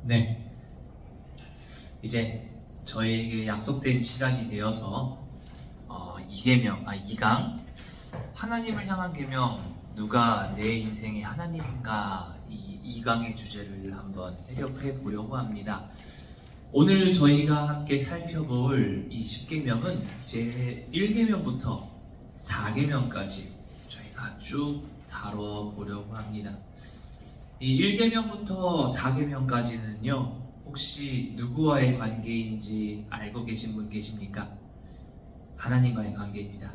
네, 이제 저에게 약속된 시간이 되어서 2강 하나님을 향한 계명, 누가 내 인생의 하나님인가, 이 2강의 주제를 한번 해력해 보려고 합니다. 오늘 저희가 함께 살펴볼 이 10계명은 이제 1계명부터 4계명까지 저희가 쭉 다뤄보려고 합니다. 이 1계명부터 4계명까지는요, 혹시 누구와의 관계인지 알고 계신 분 계십니까? 하나님과의 관계입니다.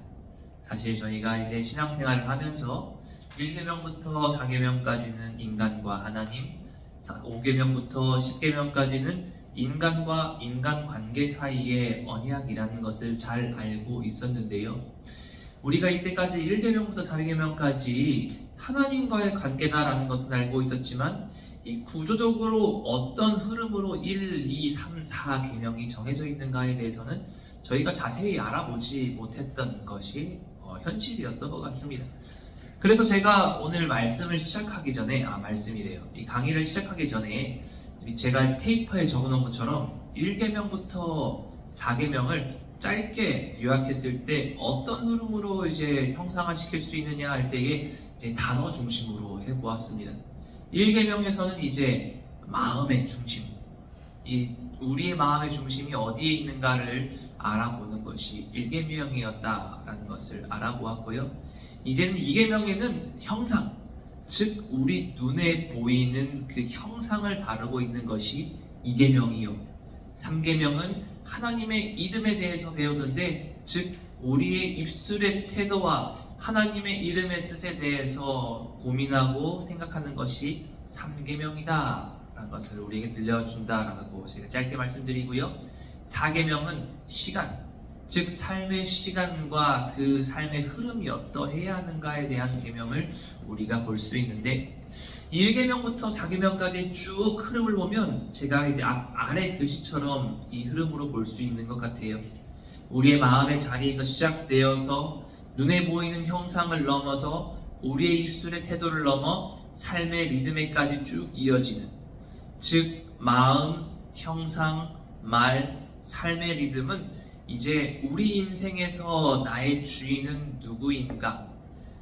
사실 저희가 이제 신앙생활을 하면서 1계명부터 4계명까지는 인간과 하나님, 5계명부터 10계명까지는 인간과 인간 관계 사이의 언약이라는 것을 잘 알고 있었는데요. 우리가 이때까지 1계명부터 4계명까지 하나님과의 관계다라는 것은 알고 있었지만, 이 구조적으로 어떤 흐름으로 1, 2, 3, 4계명이 정해져 있는가에 대해서는 저희가 자세히 알아보지 못했던 것이 현실이었던 것 같습니다. 그래서 제가 오늘 말씀을 시작하기 전에, 이 강의를 시작하기 전에 제가 페이퍼에 적어놓은 것처럼 1계명부터 4계명을 짧게 요약했을 때 어떤 흐름으로 이제 형상화시킬 수 있느냐 할 때에 이제 단어 중심으로 해보았습니다. 1계명에서는 이제 마음의 중심, 우리의 마음의 중심이 어디에 있는가를 알아보는 것이 1계명이었다라는 것을 알아보았고요. 이제는 2계명에는 형상, 즉 우리 눈에 보이는 그 형상을 다루고 있는 것이 2계명이요. 3계명은 하나님의 이름에 대해서 배우는데, 즉 우리의 입술의 태도와 하나님의 이름의 뜻에 대해서 고민하고 생각하는 것이 3계명이다 라는 것을 우리에게 들려준다라고 제가 짧게 말씀드리고요. 4계명은 시간, 즉 삶의 시간과 그 삶의 흐름이 어떠해야 하는가에 대한 계명을 우리가 볼 수 있는데, 1계명부터 4계명까지 쭉 흐름을 보면 제가 이제 아래 글씨처럼 이 흐름으로 볼 수 있는 것 같아요. 우리의 마음의 자리에서 시작되어서 눈에 보이는 형상을 넘어서 우리의 입술의 태도를 넘어 삶의 리듬에까지 쭉 이어지는, 즉 마음, 형상, 말, 삶의 리듬은 이제 우리 인생에서 나의 주인은 누구인가,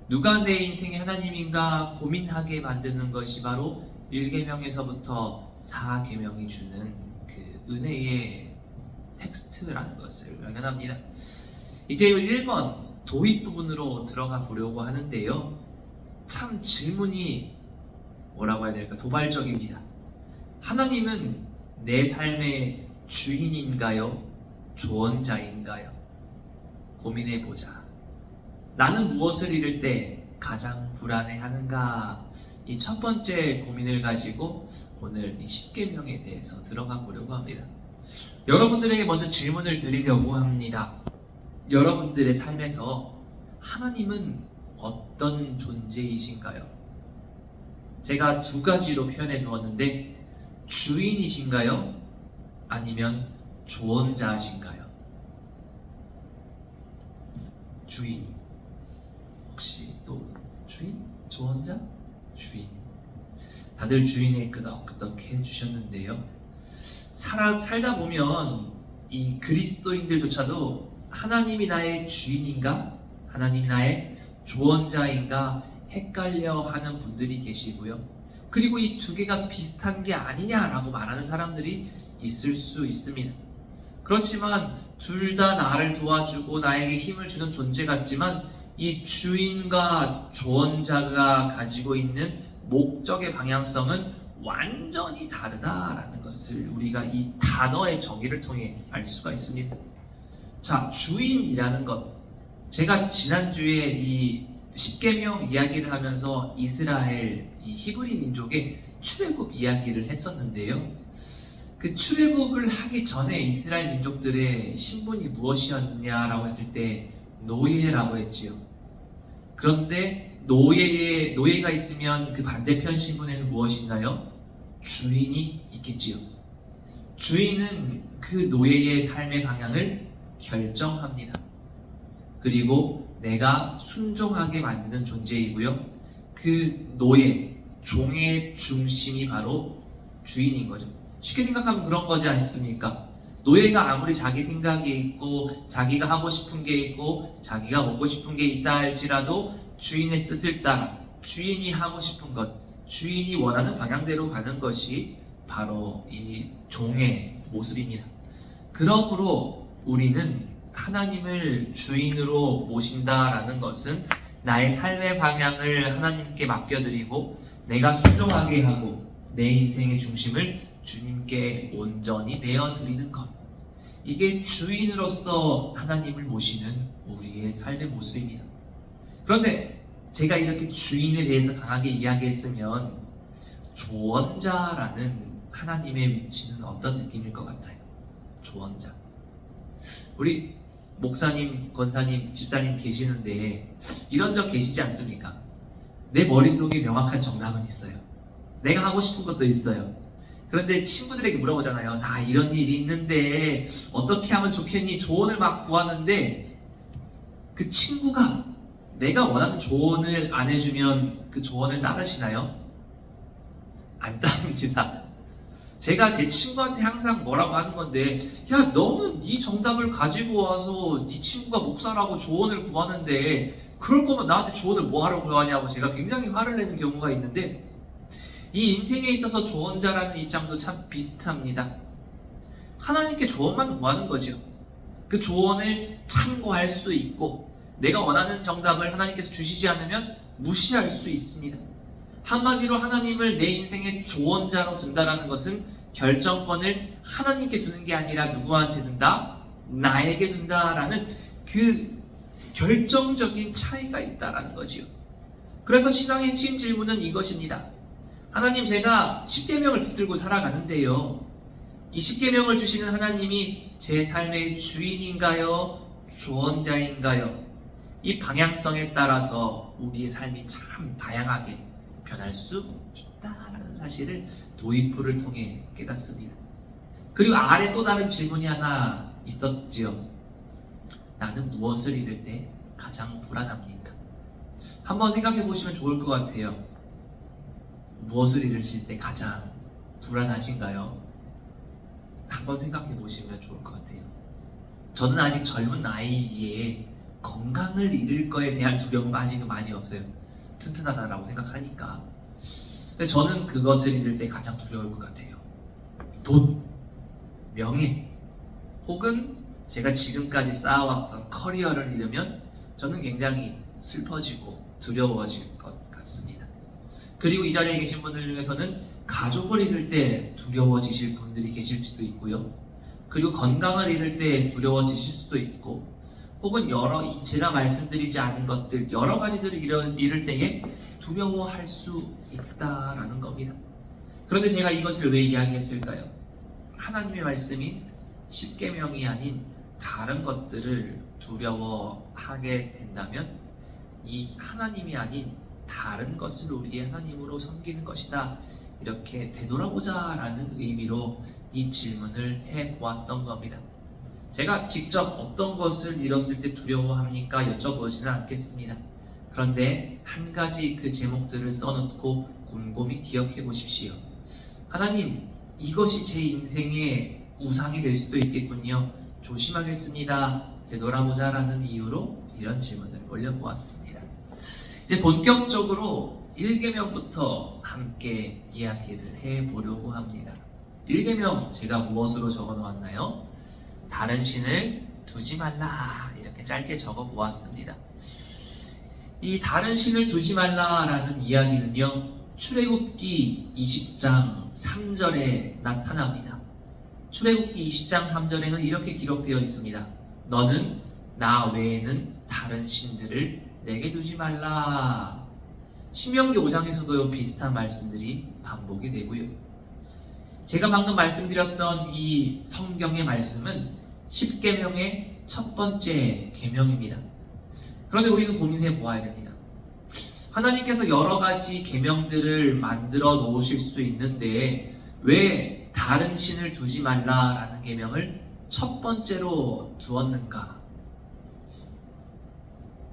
누가 내 인생의 하나님인가 고민하게 만드는 것이 바로 1계명에서부터 4계명이 주는 그 은혜의 텍스트라는 것을 발견합니다. 이제 1번 도입 부분으로 들어가 보려고 하는데요. 참 질문이 뭐라고 해야 될까, 도발적입니다. 하나님은 내 삶의 주인인가요? 조언자인가요? 고민해보자. 나는 무엇을 잃을 때 가장 불안해하는가? 이 첫 번째 고민을 가지고 오늘 이 10계명에 대해서 들어가 보려고 합니다. 여러분들에게 먼저 질문을 드리려고 합니다. 여러분들의 삶에서 하나님은 어떤 존재이신가요? 제가 두 가지로 표현해 두었는데, 주인이신가요? 아니면 조언자신가요? 주인. 혹시 또 주인? 조언자? 주인. 다들 주인에 끄덕끄덕 해주셨는데요. 살다 보면 이 그리스도인들조차도 하나님이 나의 주인인가? 하나님이 나의 조언자인가? 헷갈려 하는 분들이 계시고요. 그리고 이 두 개가 비슷한 게 아니냐라고 말하는 사람들이 있을 수 있습니다. 그렇지만 둘 다 나를 도와주고 나에게 힘을 주는 존재 같지만, 이 주인과 조언자가 가지고 있는 목적의 방향성은 완전히 다르다라는 것을 우리가 이 단어의 정의를 통해 알 수가 있습니다. 자, 주인이라는 것, 제가 지난주에 이 10계명 이야기를 하면서 이스라엘, 이 히브리 민족의 출애굽 이야기를 했었는데요. 그 출애굽을 하기 전에 이스라엘 민족들의 신분이 무엇이었냐라고 했을 때 노예라고 했지요. 그런데 노예가 있으면 그 반대편 신분에는 무엇이 있나요? 주인이 있겠지요. 주인은 그 노예의 삶의 방향을 결정합니다. 그리고 내가 순종하게 만드는 존재이고요. 그 노예, 종의 중심이 바로 주인인 거죠. 쉽게 생각하면 그런 거지 않습니까? 노예가 아무리 자기 생각이 있고 자기가 하고 싶은 게 있고 자기가 먹고 싶은 게 있다 할지라도 주인의 뜻을 따라 주인이 하고 싶은 것, 주인이 원하는 방향대로 가는 것이 바로 이 종의 모습입니다. 그러므로 우리는 하나님을 주인으로 모신다라는 것은 나의 삶의 방향을 하나님께 맡겨드리고 내가 순종하게 하고 내 인생의 중심을 주님께 온전히 내어드리는 것. 이게 주인으로서 하나님을 모시는 우리의 삶의 모습입니다. 그런데 제가 이렇게 주인에 대해서 강하게 이야기했으면 조언자라는 하나님의 위치는 어떤 느낌일 것 같아요? 조언자. 우리 목사님, 권사님, 집사님 계시는데 이런 적 계시지 않습니까? 내 머릿속에 명확한 정답은 있어요. 내가 하고 싶은 것도 있어요. 그런데 친구들에게 물어보잖아요. 나 이런 일이 있는데 어떻게 하면 좋겠니? 조언을 막 구하는데 그 친구가 내가 원하는 조언을 안 해주면 그 조언을 따르시나요? 안 따릅니다. 제가 제 친구한테 항상 뭐라고 하는 건데, 야 너는 네 정답을 가지고 와서 네 친구가 목사라고 조언을 구하는데 그럴 거면 나한테 조언을 뭐하러 구하냐고 제가 굉장히 화를 내는 경우가 있는데, 이 인생에 있어서 조언자라는 입장도 참 비슷합니다. 하나님께 조언만 구하는 거죠. 그 조언을 참고할 수 있고 내가 원하는 정답을 하나님께서 주시지 않으면 무시할 수 있습니다. 한마디로 하나님을 내 인생의 조언자로 둔다라는 것은 결정권을 하나님께 두는 게 아니라 누구한테 둔다? 나에게 둔다라는 그 결정적인 차이가 있다라는 거지요. 그래서 신앙의 핵심 질문은 이것입니다. 하나님, 제가 10계명을 붙들고 살아가는데요. 이 10계명을 주시는 하나님이 제 삶의 주인인가요? 조언자인가요? 이 방향성에 따라서 우리의 삶이 참 다양하게 변할 수 있다라는 사실을 도입부를 통해 깨닫습니다. 그리고 아래 또 다른 질문이 하나 있었지요. 나는 무엇을 잃을 때 가장 불안합니까? 한번 생각해 보시면 좋을 것 같아요. 무엇을 잃으실 때 가장 불안하신가요? 한번 생각해 보시면 좋을 것 같아요. 저는 아직 젊은 나이에 건강을 잃을 거에 대한 두려움은 아직은 많이 없어요. 튼튼하다라고 생각하니까. 근데 저는 그것을 잃을 때 가장 두려울 것 같아요. 돈, 명예, 혹은 제가 지금까지 쌓아왔던 커리어를 잃으면 저는 굉장히 슬퍼지고 두려워질 것 같습니다. 그리고 이 자리에 계신 분들 중에서는 가족을 잃을 때 두려워지실 분들이 계실지도 있고요. 그리고 건강을 잃을 때 두려워지실 수도 있고, 혹은 제가 말씀드리지 않은 것들 여러 가지들을 잃을 때에 두려워할 수 있다라는 겁니다. 그런데 제가 이것을 왜 이야기했을까요? 하나님의 말씀인 10계명이 아닌 다른 것들을 두려워하게 된다면 이 하나님이 아닌 다른 것을 우리의 하나님으로 섬기는 것이다, 이렇게 되돌아보자라는 의미로 이 질문을 해보았던 겁니다. 제가 직접 어떤 것을 잃었을 때 두려워합니까? 여쭤보지는 않겠습니다. 그런데 한 가지 그 제목들을 써놓고 곰곰이 기억해 보십시오. 하나님, 이것이 제 인생의 우상이 될 수도 있겠군요. 조심하겠습니다. 되돌아보자라는 이유로 이런 질문을 올려보았습니다. 이제 본격적으로 1계명부터 함께 이야기를 해보려고 합니다. 1계명 제가 무엇으로 적어 놓았나요? 다른 신을 두지 말라, 이렇게 짧게 적어 보았습니다. 이 다른 신을 두지 말라라는 이야기는요, 출애굽기 20장 3절에 나타납니다. 출애굽기 20장 3절에는 이렇게 기록되어 있습니다. 너는 나 외에는 다른 신들을 내게 두지 말라. 신명기 5장에서도 비슷한 말씀들이 반복이 되고요. 제가 방금 말씀드렸던 이 성경의 말씀은 10계명의 첫 번째 계명입니다. 그런데 우리는 고민해 보아야 됩니다. 하나님께서 여러 가지 계명들을 만들어 놓으실 수 있는데 왜 다른 신을 두지 말라라는 계명을 첫 번째로 두었는가?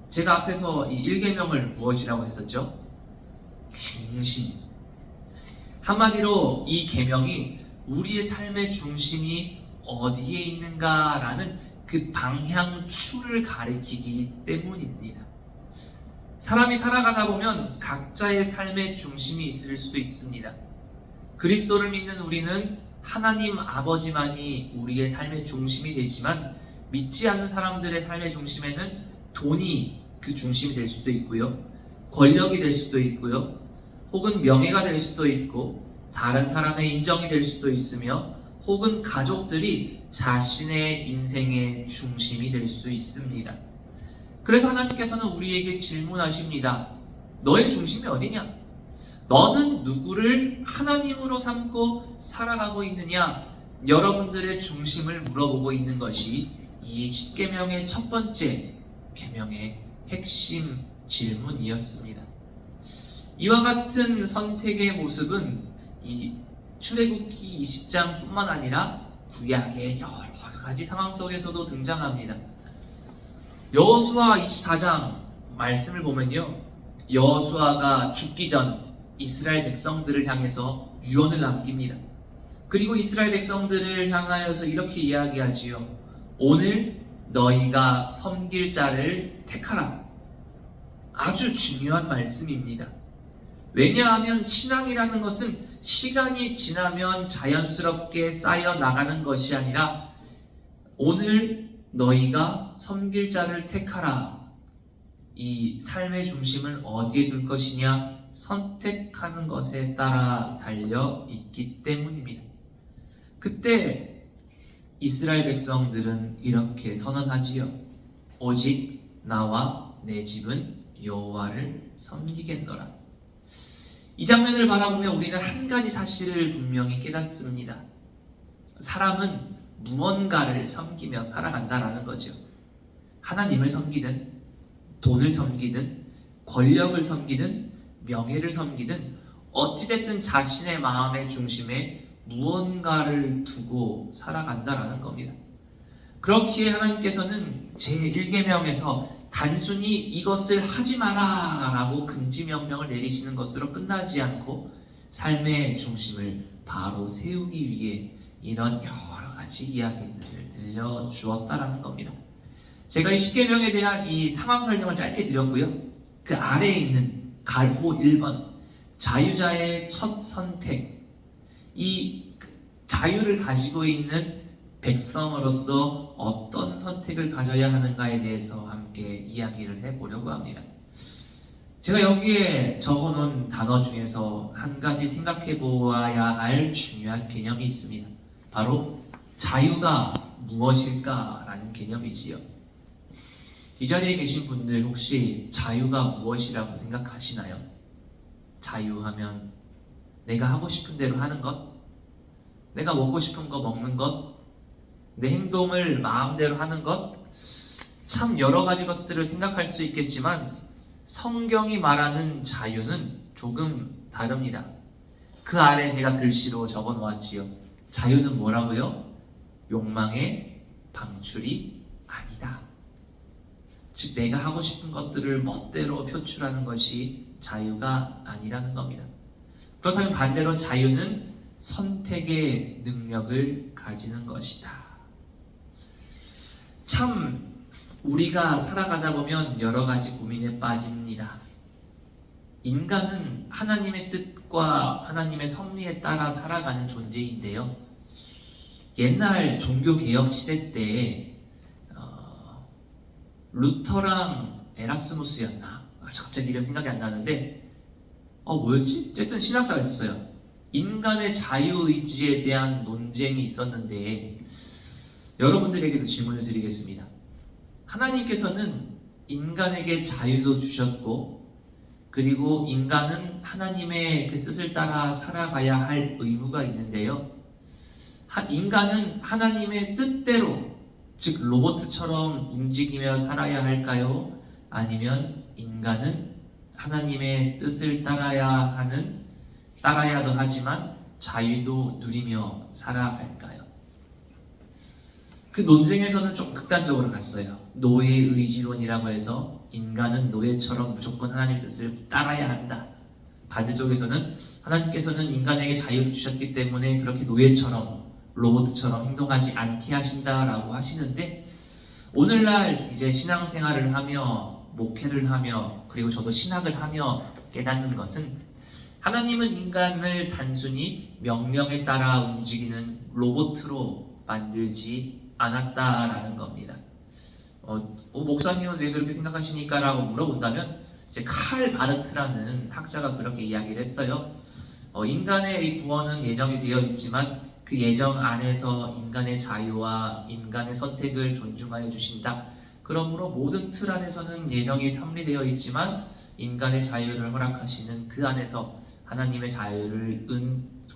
제가 앞에서 이 1계명을 무엇이라고 했었죠? 중심. 한마디로 이 계명이 우리의 삶의 중심이 어디에 있는가라는 그 방향추를 가리키기 때문입니다. 사람이 살아가다 보면 각자의 삶의 중심이 있을 수 있습니다. 그리스도를 믿는 우리는 하나님 아버지만이 우리의 삶의 중심이 되지만, 믿지 않는 사람들의 삶의 중심에는 돈이 그 중심이 될 수도 있고요, 권력이 될 수도 있고요, 혹은 명예가 될 수도 있고, 다른 사람의 인정이 될 수도 있으며, 혹은 가족들이 자신의 인생의 중심이 될 수 있습니다. 그래서 하나님께서는 우리에게 질문하십니다. 너의 중심이 어디냐? 너는 누구를 하나님으로 삼고 살아가고 있느냐? 여러분들의 중심을 물어보고 있는 것이 이 10계명의 첫 번째 계명의 핵심 질문이었습니다. 이와 같은 선택의 모습은 이 출애굽기 20장 뿐만 아니라 구약의 여러 가지 상황 속에서도 등장합니다. 여호수아 24장 말씀을 보면요, 여호수아가 죽기 전 이스라엘 백성들을 향해서 유언을 남깁니다. 그리고 이스라엘 백성들을 향하여서 이렇게 이야기하지요. 오늘 너희가 섬길 자를 택하라. 아주 중요한 말씀입니다. 왜냐하면 신앙이라는 것은 시간이 지나면 자연스럽게 쌓여 나가는 것이 아니라, 오늘 너희가 섬길 자를 택하라. 이 삶의 중심을 어디에 둘 것이냐? 선택하는 것에 따라 달려 있기 때문입니다. 그때 이스라엘 백성들은 이렇게 선언하지요. 오직 나와 내 집은 여호와를 섬기겠노라. 이 장면을 바라보며 우리는 한 가지 사실을 분명히 깨닫습니다. 사람은 무언가를 섬기며 살아간다라는 거죠. 하나님을 섬기든, 돈을 섬기든, 권력을 섬기든, 명예를 섬기든, 어찌됐든 자신의 마음의 중심에 무언가를 두고 살아간다라는 겁니다. 그렇기에 하나님께서는 제1계명에서 단순히 이것을 하지 마라 라고 금지 명령을 내리시는 것으로 끝나지 않고 삶의 중심을 바로 세우기 위해 이런 여러 가지 이야기들을 들려주었다라는 겁니다. 제가 이 10계명에 대한 이 상황 설명을 짧게 드렸고요, 그 아래에 있는 갈호 1번 자유자의 첫 선택, 이 자유를 가지고 있는 백성으로서 어떤 선택을 가져야 하는가에 대해서 함께 이야기를 해보려고 합니다. 제가 여기에 적어놓은 단어 중에서 한 가지 생각해 보아야 할 중요한 개념이 있습니다. 바로 자유가 무엇일까라는 개념이지요. 이 자리에 계신 분들 혹시 자유가 무엇이라고 생각하시나요? 자유하면 내가 하고 싶은 대로 하는 것, 내가 먹고 싶은 거 먹는 것, 내 행동을 마음대로 하는 것, 참 여러 가지 것들을 생각할 수 있겠지만 성경이 말하는 자유는 조금 다릅니다. 그 아래 제가 글씨로 적어 놓았지요. 자유는 뭐라고요? 욕망의 방출이 아니다. 즉 내가 하고 싶은 것들을 멋대로 표출하는 것이 자유가 아니라는 겁니다. 그렇다면 반대로 자유는 선택의 능력을 가지는 것이다. 참 우리가 살아가다 보면 여러 가지 고민에 빠집니다. 인간은 하나님의 뜻과 하나님의 섭리에 따라 살아가는 존재인데요. 옛날 종교개혁 시대 때 루터랑 에라스무스였나? 갑자기 이름 생각이 안 나는데 뭐였지? 어쨌든 신학자가 있었어요. 인간의 자유의지에 대한 논쟁이 있었는데 여러분들에게도 질문을 드리겠습니다. 하나님께서는 인간에게 자유도 주셨고 그리고 인간은 하나님의 그 뜻을 따라 살아가야 할 의무가 있는데요. 인간은 하나님의 뜻대로, 즉 로봇처럼 움직이며 살아야 할까요? 아니면 인간은 하나님의 뜻을 따라야도 하지만 자유도 누리며 살아갈까요? 그 논쟁에서는 좀 극단적으로 갔어요. 노예의지론이라고 해서 인간은 노예처럼 무조건 하나님의 뜻을 따라야 한다. 반대쪽에서는 하나님께서는 인간에게 자유를 주셨기 때문에 그렇게 노예처럼 로봇처럼 행동하지 않게 하신다라고 하시는데, 오늘날 이제 신앙생활을 하며 목회를 하며 그리고 저도 신학을 하며 깨닫는 것은, 하나님은 인간을 단순히 명령에 따라 움직이는 로봇으로 만들지 않았다라는 겁니다. 목사님은 왜 그렇게 생각하십니까? 라고 물어본다면, 이제 칼 바르트라는 학자가 그렇게 이야기를 했어요. 인간의 이 구원은 예정이 되어 있지만 그 예정 안에서 인간의 자유와 인간의 선택을 존중하여 주신다. 그러므로 모든 틀 안에서는 예정이 섭리되어 있지만 인간의 자유를 허락하시는 그 안에서 하나님의 자유를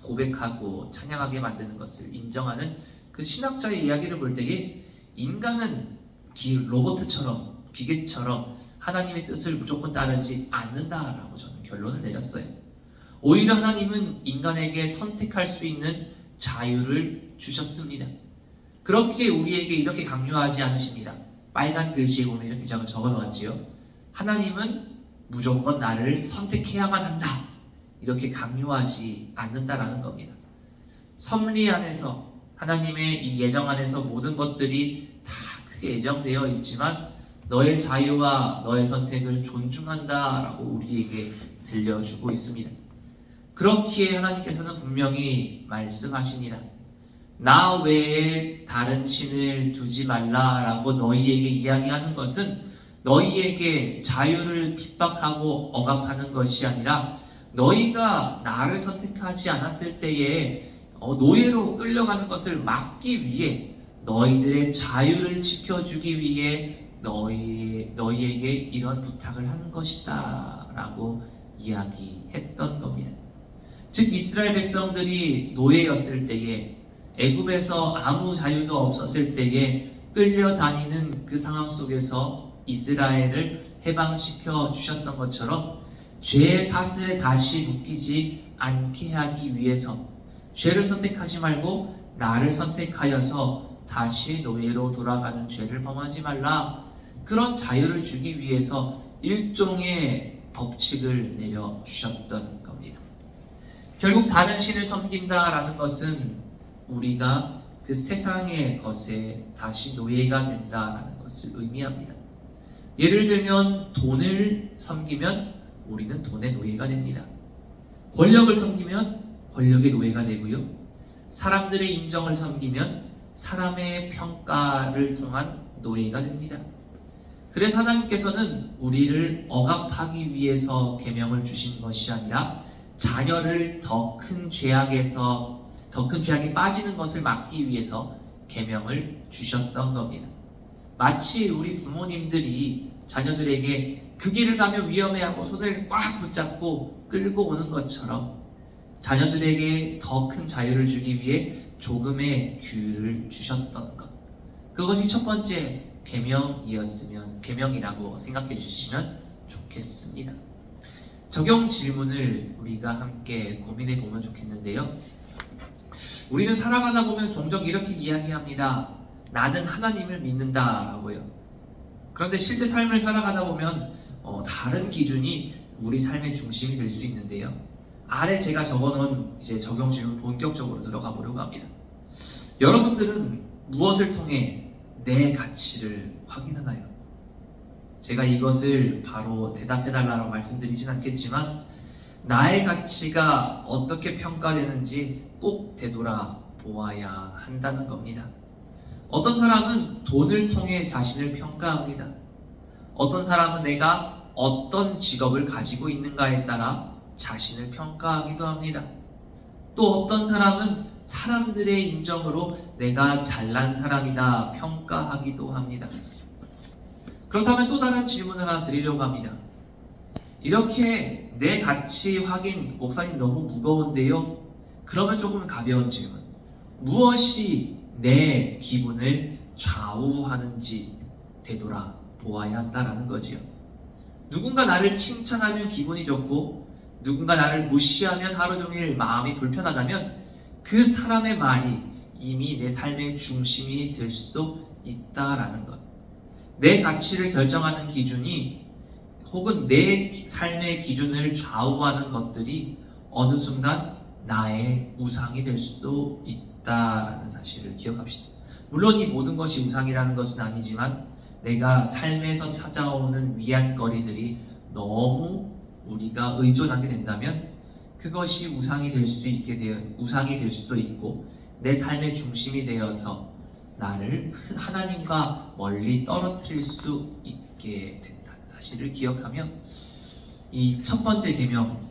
고백하고 찬양하게 만드는 것을 인정하는 그 신학자의 이야기를 볼 때에, 인간은 로봇처럼 기계처럼 하나님의 뜻을 무조건 따르지 않는다라고 저는 결론을 내렸어요. 오히려 하나님은 인간에게 선택할 수 있는 자유를 주셨습니다. 그렇게 우리에게 이렇게 강요하지 않으십니다. 빨간 글씨에 보면 이렇게 제가 적어놓았지요. 하나님은 무조건 나를 선택해야만 한다, 이렇게 강요하지 않는다라는 겁니다. 섭리 안에서, 하나님의 이 예정 안에서 모든 것들이 다 크게 예정되어 있지만 너의 자유와 너의 선택을 존중한다라고 우리에게 들려주고 있습니다. 그렇기에 하나님께서는 분명히 말씀하십니다. 나 외에 다른 신을 두지 말라라고 너희에게 이야기하는 것은 너희에게 자유를 핍박하고 억압하는 것이 아니라, 너희가 나를 선택하지 않았을 때에 노예로 끌려가는 것을 막기 위해, 너희들의 자유를 지켜주기 위해 너희에게 이런 부탁을 하는 것이다 라고 이야기했던 겁니다. 즉, 이스라엘 백성들이 노예였을 때에, 애굽에서 아무 자유도 없었을 때에 끌려다니는 그 상황 속에서 이스라엘을 해방시켜 주셨던 것처럼, 죄의 사슬에 다시 묶이지 않게 하기 위해서 죄를 선택하지 말고 나를 선택하여서 다시 노예로 돌아가는 죄를 범하지 말라, 그런 자유를 주기 위해서 일종의 법칙을 내려주셨던 겁니다. 결국 다른 신을 섬긴다라는 것은 우리가 그 세상의 것에 다시 노예가 된다라는 것을 의미합니다. 예를 들면 돈을 섬기면 우리는 돈의 노예가 됩니다. 권력을 섬기면 권력의 노예가 되고요. 사람들의 인정을 섬기면 사람의 평가를 통한 노예가 됩니다. 그래서 하나님께서는 우리를 억압하기 위해서 계명을 주신 것이 아니라, 자녀를 더 큰 죄악에 빠지는 것을 막기 위해서 계명을 주셨던 겁니다. 마치 우리 부모님들이 자녀들에게 그 길을 가면 위험해하고 손을 꽉 붙잡고 끌고 오는 것처럼, 자녀들에게 더 큰 자유를 주기 위해 조금의 규율을 주셨던 것, 그것이 첫 번째 계명이라고 생각해 주시면 좋겠습니다. 적용 질문을 우리가 함께 고민해 보면 좋겠는데요. 우리는 살아가다 보면 종종 이렇게 이야기합니다. 나는 하나님을 믿는다라고요. 그런데 실제 삶을 살아가다 보면 다른 기준이 우리 삶의 중심이 될 수 있는데요. 아래 제가 적어놓은 이제 적용 질문 본격적으로 들어가 보려고 합니다. 여러분들은 무엇을 통해 내 가치를 확인하나요? 제가 이것을 바로 대답해달라고 말씀드리진 않겠지만, 나의 가치가 어떻게 평가되는지 꼭 되돌아 보아야 한다는 겁니다. 어떤 사람은 돈을 통해 자신을 평가합니다. 어떤 사람은 내가 어떤 직업을 가지고 있는가에 따라 자신을 평가하기도 합니다. 또 어떤 사람은 사람들의 인정으로 내가 잘난 사람이다 평가하기도 합니다. 그렇다면 또 다른 질문 하나 드리려고 합니다. 이렇게 내 가치 확인, 목사님 너무 무거운데요? 그러면 조금 가벼운 질문. 무엇이 내 기분을 좌우하는지 되돌아 보아야 한다라는 거지요. 누군가 나를 칭찬하면 기분이 좋고, 누군가 나를 무시하면 하루 종일 마음이 불편하다면 그 사람의 말이 이미 내 삶의 중심이 될 수도 있다라는 것. 내 가치를 결정하는 기준이 혹은 내 삶의 기준을 좌우하는 것들이 어느 순간 나의 우상이 될 수도 있다라는 사실을 기억합시다. 물론 이 모든 것이 우상이라는 것은 아니지만 내가 삶에서 찾아오는 위안거리들이 너무 우리가 의존하게 된다면 그것이 우상이 될 수도 있고 내 삶의 중심이 되어서 나를 하나님과 멀리 떨어뜨릴 수 있게 된다는 사실을 기억하며 이 첫 번째 계명,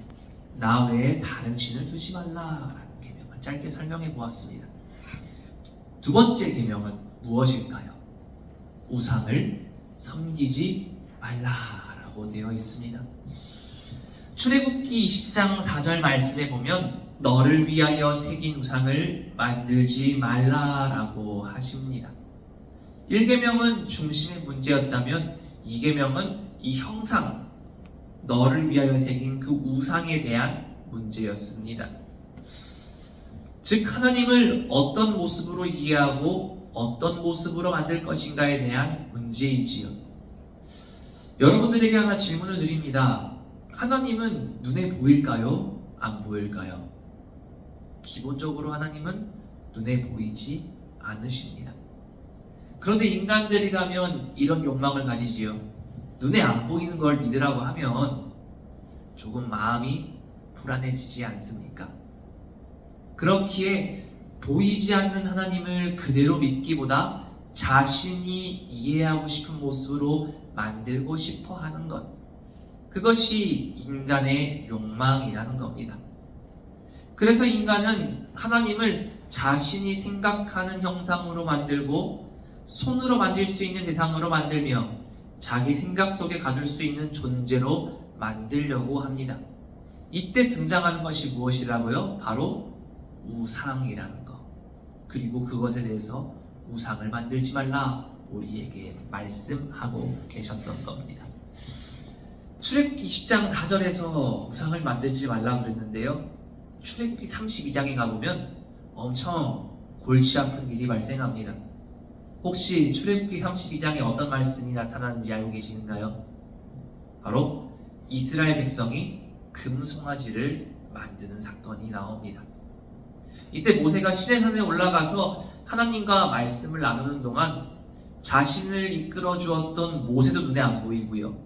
나 외에 다른 신을 두지 말라라는 계명을 짧게 설명해 보았습니다. 두 번째 계명은 무엇일까요? 우상을 섬기지 말라라고 되어 있습니다. 출애굽기 20장 4절 말씀에 보면 너를 위하여 새긴 우상을 만들지 말라라고 하십니다. 1계명은 중심의 문제였다면 2계명은 이 형상, 너를 위하여 새긴 그 우상에 대한 문제였습니다. 즉 하나님을 어떤 모습으로 이해하고 어떤 모습으로 만들 것인가에 대한 문제이지요. 여러분들에게 하나 질문을 드립니다. 하나님은 눈에 보일까요? 안 보일까요? 기본적으로 하나님은 눈에 보이지 않으십니다. 그런데 인간들이라면 이런 욕망을 가지지요. 눈에 안 보이는 걸 믿으라고 하면 조금 마음이 불안해지지 않습니까? 그렇기에 보이지 않는 하나님을 그대로 믿기보다 자신이 이해하고 싶은 모습으로 만들고 싶어 하는 것, 그것이 인간의 욕망이라는 겁니다. 그래서 인간은 하나님을 자신이 생각하는 형상으로 만들고 손으로 만질 수 있는 대상으로 만들며 자기 생각 속에 가둘 수 있는 존재로 만들려고 합니다. 이때 등장하는 것이 무엇이라고요? 바로 우상이라는 것. 그리고 그것에 대해서 우상을 만들지 말라 우리에게 말씀하고 계셨던 겁니다. 출애굽기 20장 4절에서 우상을 만들지 말라 그랬는데요. 출애굽기 32장에 가보면 엄청 골치 아픈 일이 발생합니다. 혹시 출애굽기 32장에 어떤 말씀이 나타나는지 알고 계시는가요? 바로 이스라엘 백성이 금송아지를 만드는 사건이 나옵니다. 이때 모세가 시내산에 올라가서 하나님과 말씀을 나누는 동안 자신을 이끌어 주었던 모세도 눈에 안 보이고요.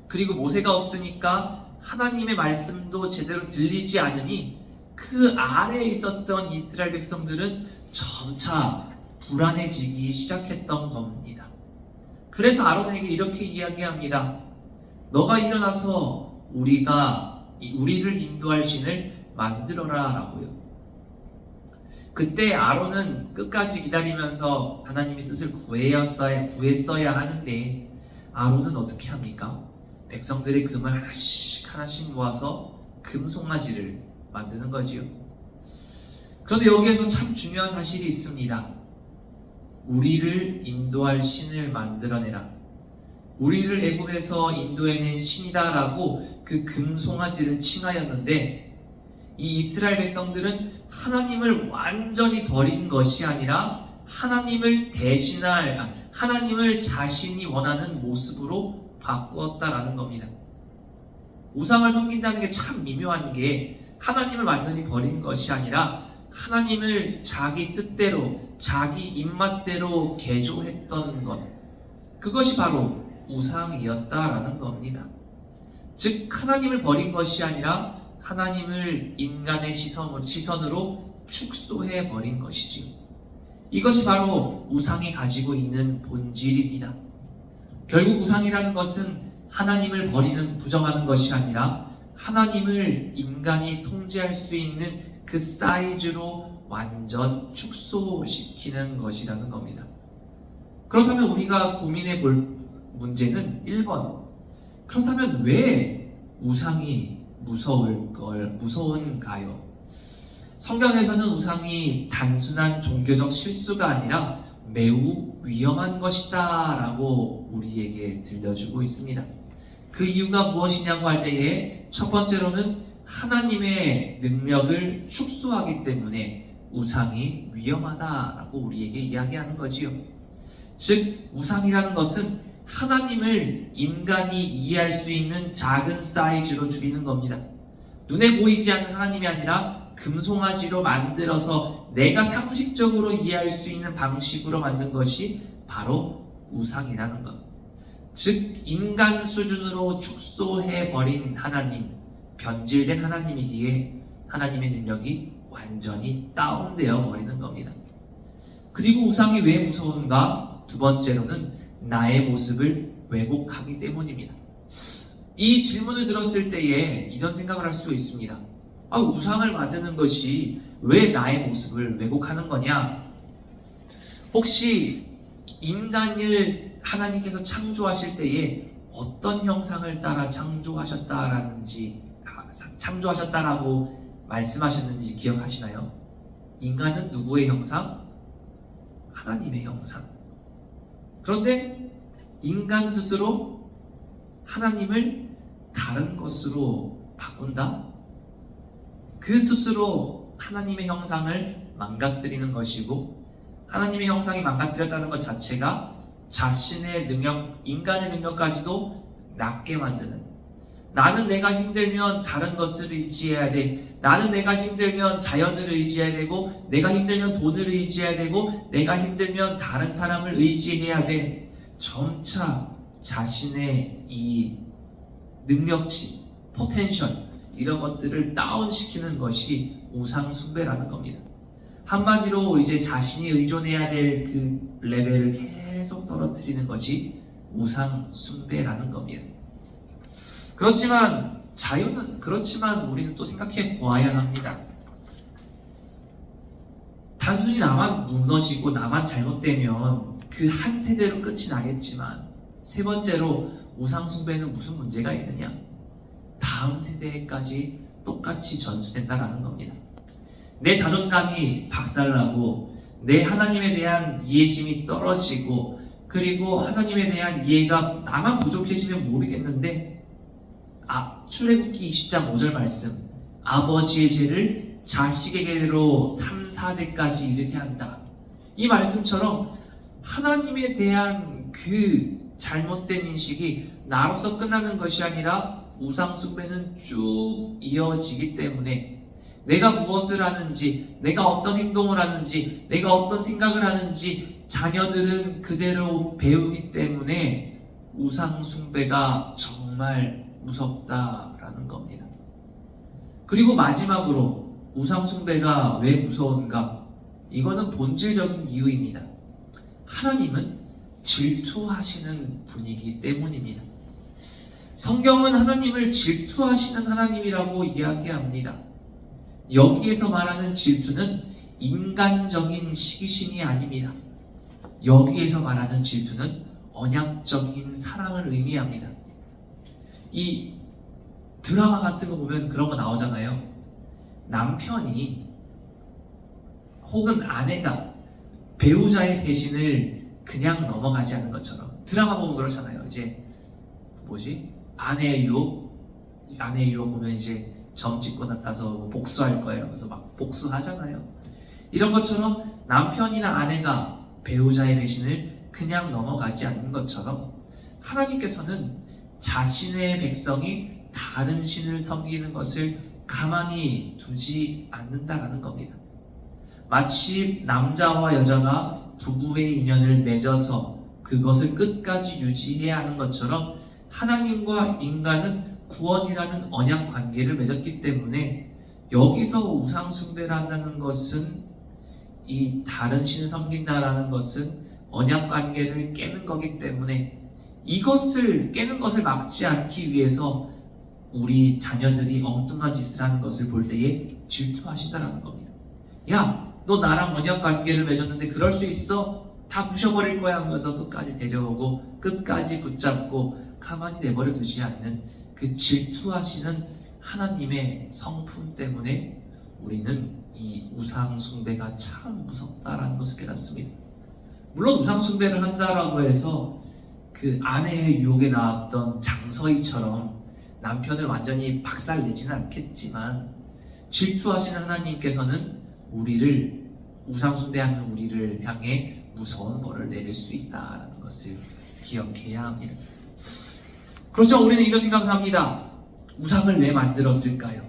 그리고 모세가 없으니까 하나님의 말씀도 제대로 들리지 않으니 그 아래에 있었던 이스라엘 백성들은 점차 불안해지기 시작했던 겁니다. 그래서 아론에게 이렇게 이야기합니다. 너가 일어나서 우리를 인도할 신을 만들어라 라고요. 그때 아론은 끝까지 기다리면서 하나님의 뜻을 구했어야 하는데 아론은 어떻게 합니까? 백성들의 금을 하나씩 모아서 금송아지를 만드는 거지요. 그런데 여기에서 참 중요한 사실이 있습니다. 우리를 인도할 신을 만들어내라. 우리를 애굽에서 인도해낸 신이다라고 그 금송아지를 칭하였는데 이 이스라엘 백성들은 하나님을 완전히 버린 것이 아니라 하나님을 하나님을 자신이 원하는 모습으로 바꾸었다라는 겁니다. 우상을 섬긴다는 게 참 미묘한 게 하나님을 완전히 버린 것이 아니라 하나님을 자기 뜻대로 자기 입맛대로 개조했던 것, 그것이 바로 우상이었다라는 겁니다. 즉 하나님을 버린 것이 아니라 하나님을 인간의 시선으로 축소해 버린 것이지요. 이것이 바로 우상이 가지고 있는 본질입니다. 결국 우상이라는 것은 하나님을 버리는, 부정하는 것이 아니라 하나님을 인간이 통제할 수 있는 그 사이즈로 완전 축소시키는 것이라는 겁니다. 그렇다면 우리가 고민해 볼 문제는 1번. 그렇다면 왜 우상이 무서운가요? 성경에서는 우상이 단순한 종교적 실수가 아니라 매우 위험한 것이다 라고 우리에게 들려주고 있습니다. 그 이유가 무엇이냐고 할 때에 첫 번째로는 하나님의 능력을 축소하기 때문에 우상이 위험하다라고 우리에게 이야기하는 거지요. 즉 우상이라는 것은 하나님을 인간이 이해할 수 있는 작은 사이즈로 줄이는 겁니다. 눈에 보이지 않는 하나님이 아니라 금송아지로 만들어서 내가 상식적으로 이해할 수 있는 방식으로 만든 것이 바로 우상이라는 것. 즉 인간 수준으로 축소해버린 하나님, 변질된 하나님이기에 하나님의 능력이 완전히 다운되어 버리는 겁니다. 그리고 우상이 왜 무서운가? 두 번째로는 나의 모습을 왜곡하기 때문입니다. 이 질문을 들었을 때에 이런 생각을 할 수도 있습니다. 우상을 만드는 것이 왜 나의 모습을 왜곡하는 거냐? 혹시 인간을 하나님께서 창조하실 때에 어떤 형상을 따라 창조하셨다라고 말씀하셨는지 기억하시나요? 인간은 누구의 형상? 하나님의 형상. 그런데 인간 스스로 하나님을 다른 것으로 바꾼다? 그 스스로 하나님의 형상을 망가뜨리는 것이고, 하나님의 형상이 망가뜨렸다는 것 자체가 자신의 능력, 인간의 능력까지도 낮게 만드는, 나는 내가 힘들면 다른 것을 의지해야 돼, 나는 내가 힘들면 자연을 의지해야 되고, 내가 힘들면 돈을 의지해야 되고, 내가 힘들면 다른 사람을 의지해야 돼. 점차 자신의 이 능력치, 포텐셜, 이런 것들을 다운시키는 것이 우상숭배라는 겁니다. 한마디로 이제 자신이 의존해야 될 그 레벨을 계속 떨어뜨리는 것이 우상숭배라는 겁니다. 그렇지만 우리는 또 생각해 보아야 합니다. 단순히 나만 무너지고 나만 잘못되면 그 한 세대로 끝이 나겠지만, 세 번째로 우상숭배는 무슨 문제가 있느냐? 다음 세대까지 똑같이 전수된다라는 겁니다. 내 자존감이 박살나고 내 하나님에 대한 이해심이 떨어지고, 그리고 하나님에 대한 이해가 나만 부족해지면 모르겠는데, 출애굽기 20장 5절 말씀, 아버지의 죄를 자식에게로 3, 4대까지 이르게 한다. 이 말씀처럼 하나님에 대한 그 잘못된 인식이 나로서 끝나는 것이 아니라 우상숭배는 쭉 이어지기 때문에, 내가 무엇을 하는지, 내가 어떤 행동을 하는지, 내가 어떤 생각을 하는지 자녀들은 그대로 배우기 때문에 우상숭배가 정말 무섭다라는 겁니다. 그리고 마지막으로 우상숭배가 왜 무서운가? 이거는 본질적인 이유입니다. 하나님은 질투하시는 분이기 때문입니다. 성경은 하나님을 질투하시는 하나님이라고 이야기합니다. 여기에서 말하는 질투는 인간적인 시기심이 아닙니다. 여기에서 말하는 질투는 언약적인 사랑을 의미합니다. 이 드라마 같은 거 보면 그런 거 나오잖아요. 남편이 혹은 아내가 배우자의 배신을 그냥 넘어가지 않는 것처럼, 드라마 보면 그렇잖아요. 이제 아내의 유혹 보면 이제 점 찍고 나타서 복수할 거예요. 그래서 막 복수하잖아요. 이런 것처럼 남편이나 아내가 배우자의 배신을 그냥 넘어가지 않는 것처럼, 하나님께서는 자신의 백성이 다른 신을 섬기는 것을 가만히 두지 않는다라는 겁니다. 마치 남자와 여자가 부부의 인연을 맺어서 그것을 끝까지 유지해야 하는 것처럼, 하나님과 인간은 구원이라는 언약 관계를 맺었기 때문에, 여기서 우상숭배를 한다는 것은, 이 다른 신을 섬긴다라는 것은 언약 관계를 깨는 거기 때문에, 이것을 깨는 것을 막지 않기 위해서 우리 자녀들이 엉뚱한 짓을 하는 것을 볼 때에 질투하신다라는 겁니다. 야, 너 나랑 언약 관계를 맺었는데 그럴 수 있어? 다 부셔버릴 거야 하면서 끝까지 데려오고 끝까지 붙잡고 가만히 내버려 두지 않는 그 질투하시는 하나님의 성품 때문에 우리는 이 우상숭배가 참 무섭다라는 것을 깨닫습니다. 물론 우상숭배를 한다라고 해서 그 아내의 유혹에 나왔던 장서희처럼 남편을 완전히 박살내지는 않겠지만, 질투하시는 하나님께서는 우상숭배하는 우리를 향해 무서운 벌을 내릴 수 있다라는 것을 기억해야 합니다. 그렇죠. 우리는 이런 생각을 합니다. 우상을 왜 만들었을까요?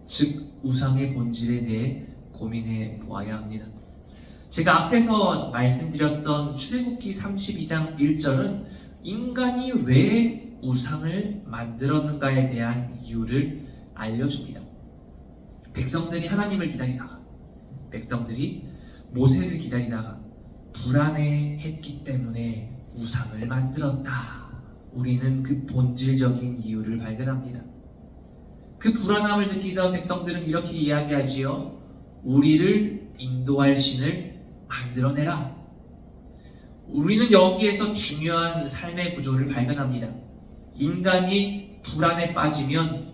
즉 우상의 본질에 대해 고민해 보아야 합니다. 제가 앞에서 말씀드렸던 출애굽기 32장 1절은 인간이 왜 우상을 만들었는가에 대한 이유를 알려줍니다. 백성들이 하나님을 기다리다가, 백성들이 모세를 기다리다가 불안해했기 때문에 우상을 만들었다. 우리는 그 본질적인 이유를 발견합니다. 그 불안함을 느끼던 백성들은 이렇게 이야기하지요. 우리를 인도할 신을 만들어내라. 우리는 여기에서 중요한 삶의 구조를 발견합니다. 인간이 불안에 빠지면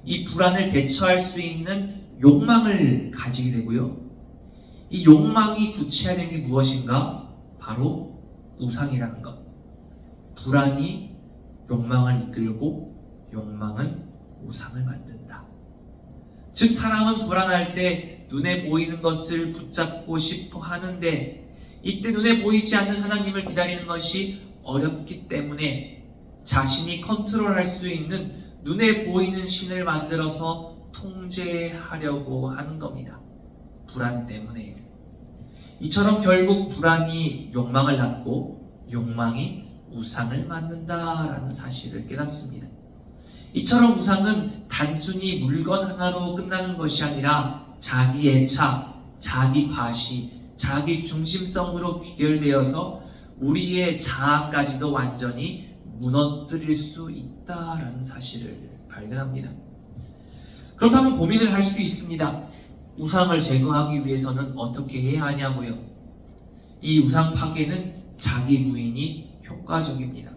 이 불안을 대처할 수 있는 욕망을 가지게 되고요. 이 욕망이 구체화된 게 무엇인가? 바로 우상이라는 것. 불안이 욕망을 이끌고 욕망은 우상을 만든다. 즉 사람은 불안할 때 눈에 보이는 것을 붙잡고 싶어 하는데 이때 눈에 보이지 않는 하나님을 기다리는 것이 어렵기 때문에 자신이 컨트롤할 수 있는 눈에 보이는 신을 만들어서 통제하려고 하는 겁니다. 불안 때문에. 이처럼 결국 불안이 욕망을 낳고 욕망이 우상을 만든다라는 사실을 깨닫습니다. 이처럼 우상은 단순히 물건 하나로 끝나는 것이 아니라 자기 애착, 자기 과시, 자기 중심성으로 귀결되어서 우리의 자아까지도 완전히 무너뜨릴 수 있다라는 사실을 발견합니다. 그렇다면 고민을 할 수 있습니다. 우상을 제거하기 위해서는 어떻게 해야 하냐고요. 이 우상 파괴는 자기 부인이 효과적입니다.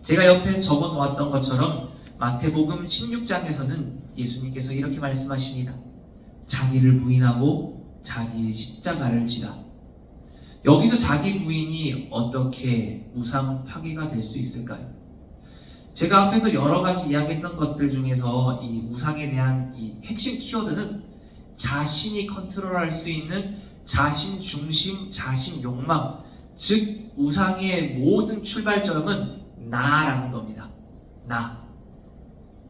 제가 옆에 적어 놓았던 것처럼 마태복음 16장에서는 예수님께서 이렇게 말씀하십니다. 자기를 부인하고 자기 십자가를 지라. 여기서 자기 부인이 어떻게 우상 파괴가 될 수 있을까요? 제가 앞에서 여러 가지 이야기했던 것들 중에서 이 우상에 대한 이 핵심 키워드는 자신이 컨트롤할 수 있는 자신 중심, 자신 욕망, 즉 우상의 모든 출발점은 나라는 겁니다.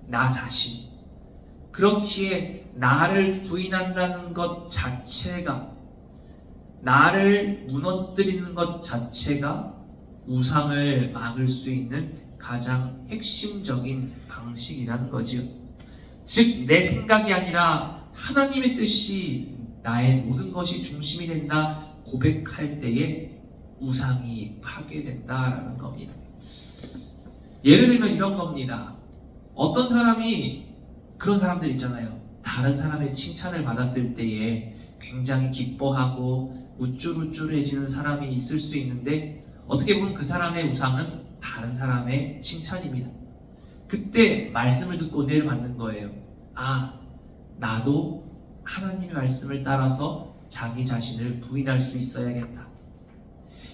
나 자신. 그렇기에 나를 부인한다는 것 자체가, 나를 무너뜨리는 것 자체가 우상을 막을 수 있는 가장 핵심적인 방식이라는 거지요. 즉 내 생각이 아니라 하나님의 뜻이 나의 모든 것이 중심이 된다 고백할 때에 우상이 파괴된다라는 겁니다. 예를 들면 이런 겁니다. 어떤 사람이, 그런 사람들 있잖아요. 다른 사람의 칭찬을 받았을 때에 굉장히 기뻐하고 우쭐우쭐해지는 사람이 있을 수 있는데 어떻게 보면 그 사람의 우상은 다른 사람의 칭찬입니다. 그때 말씀을 듣고 은혜를 받는 거예요. 아, 나도 하나님의 말씀을 따라서 자기 자신을 부인할 수 있어야겠다.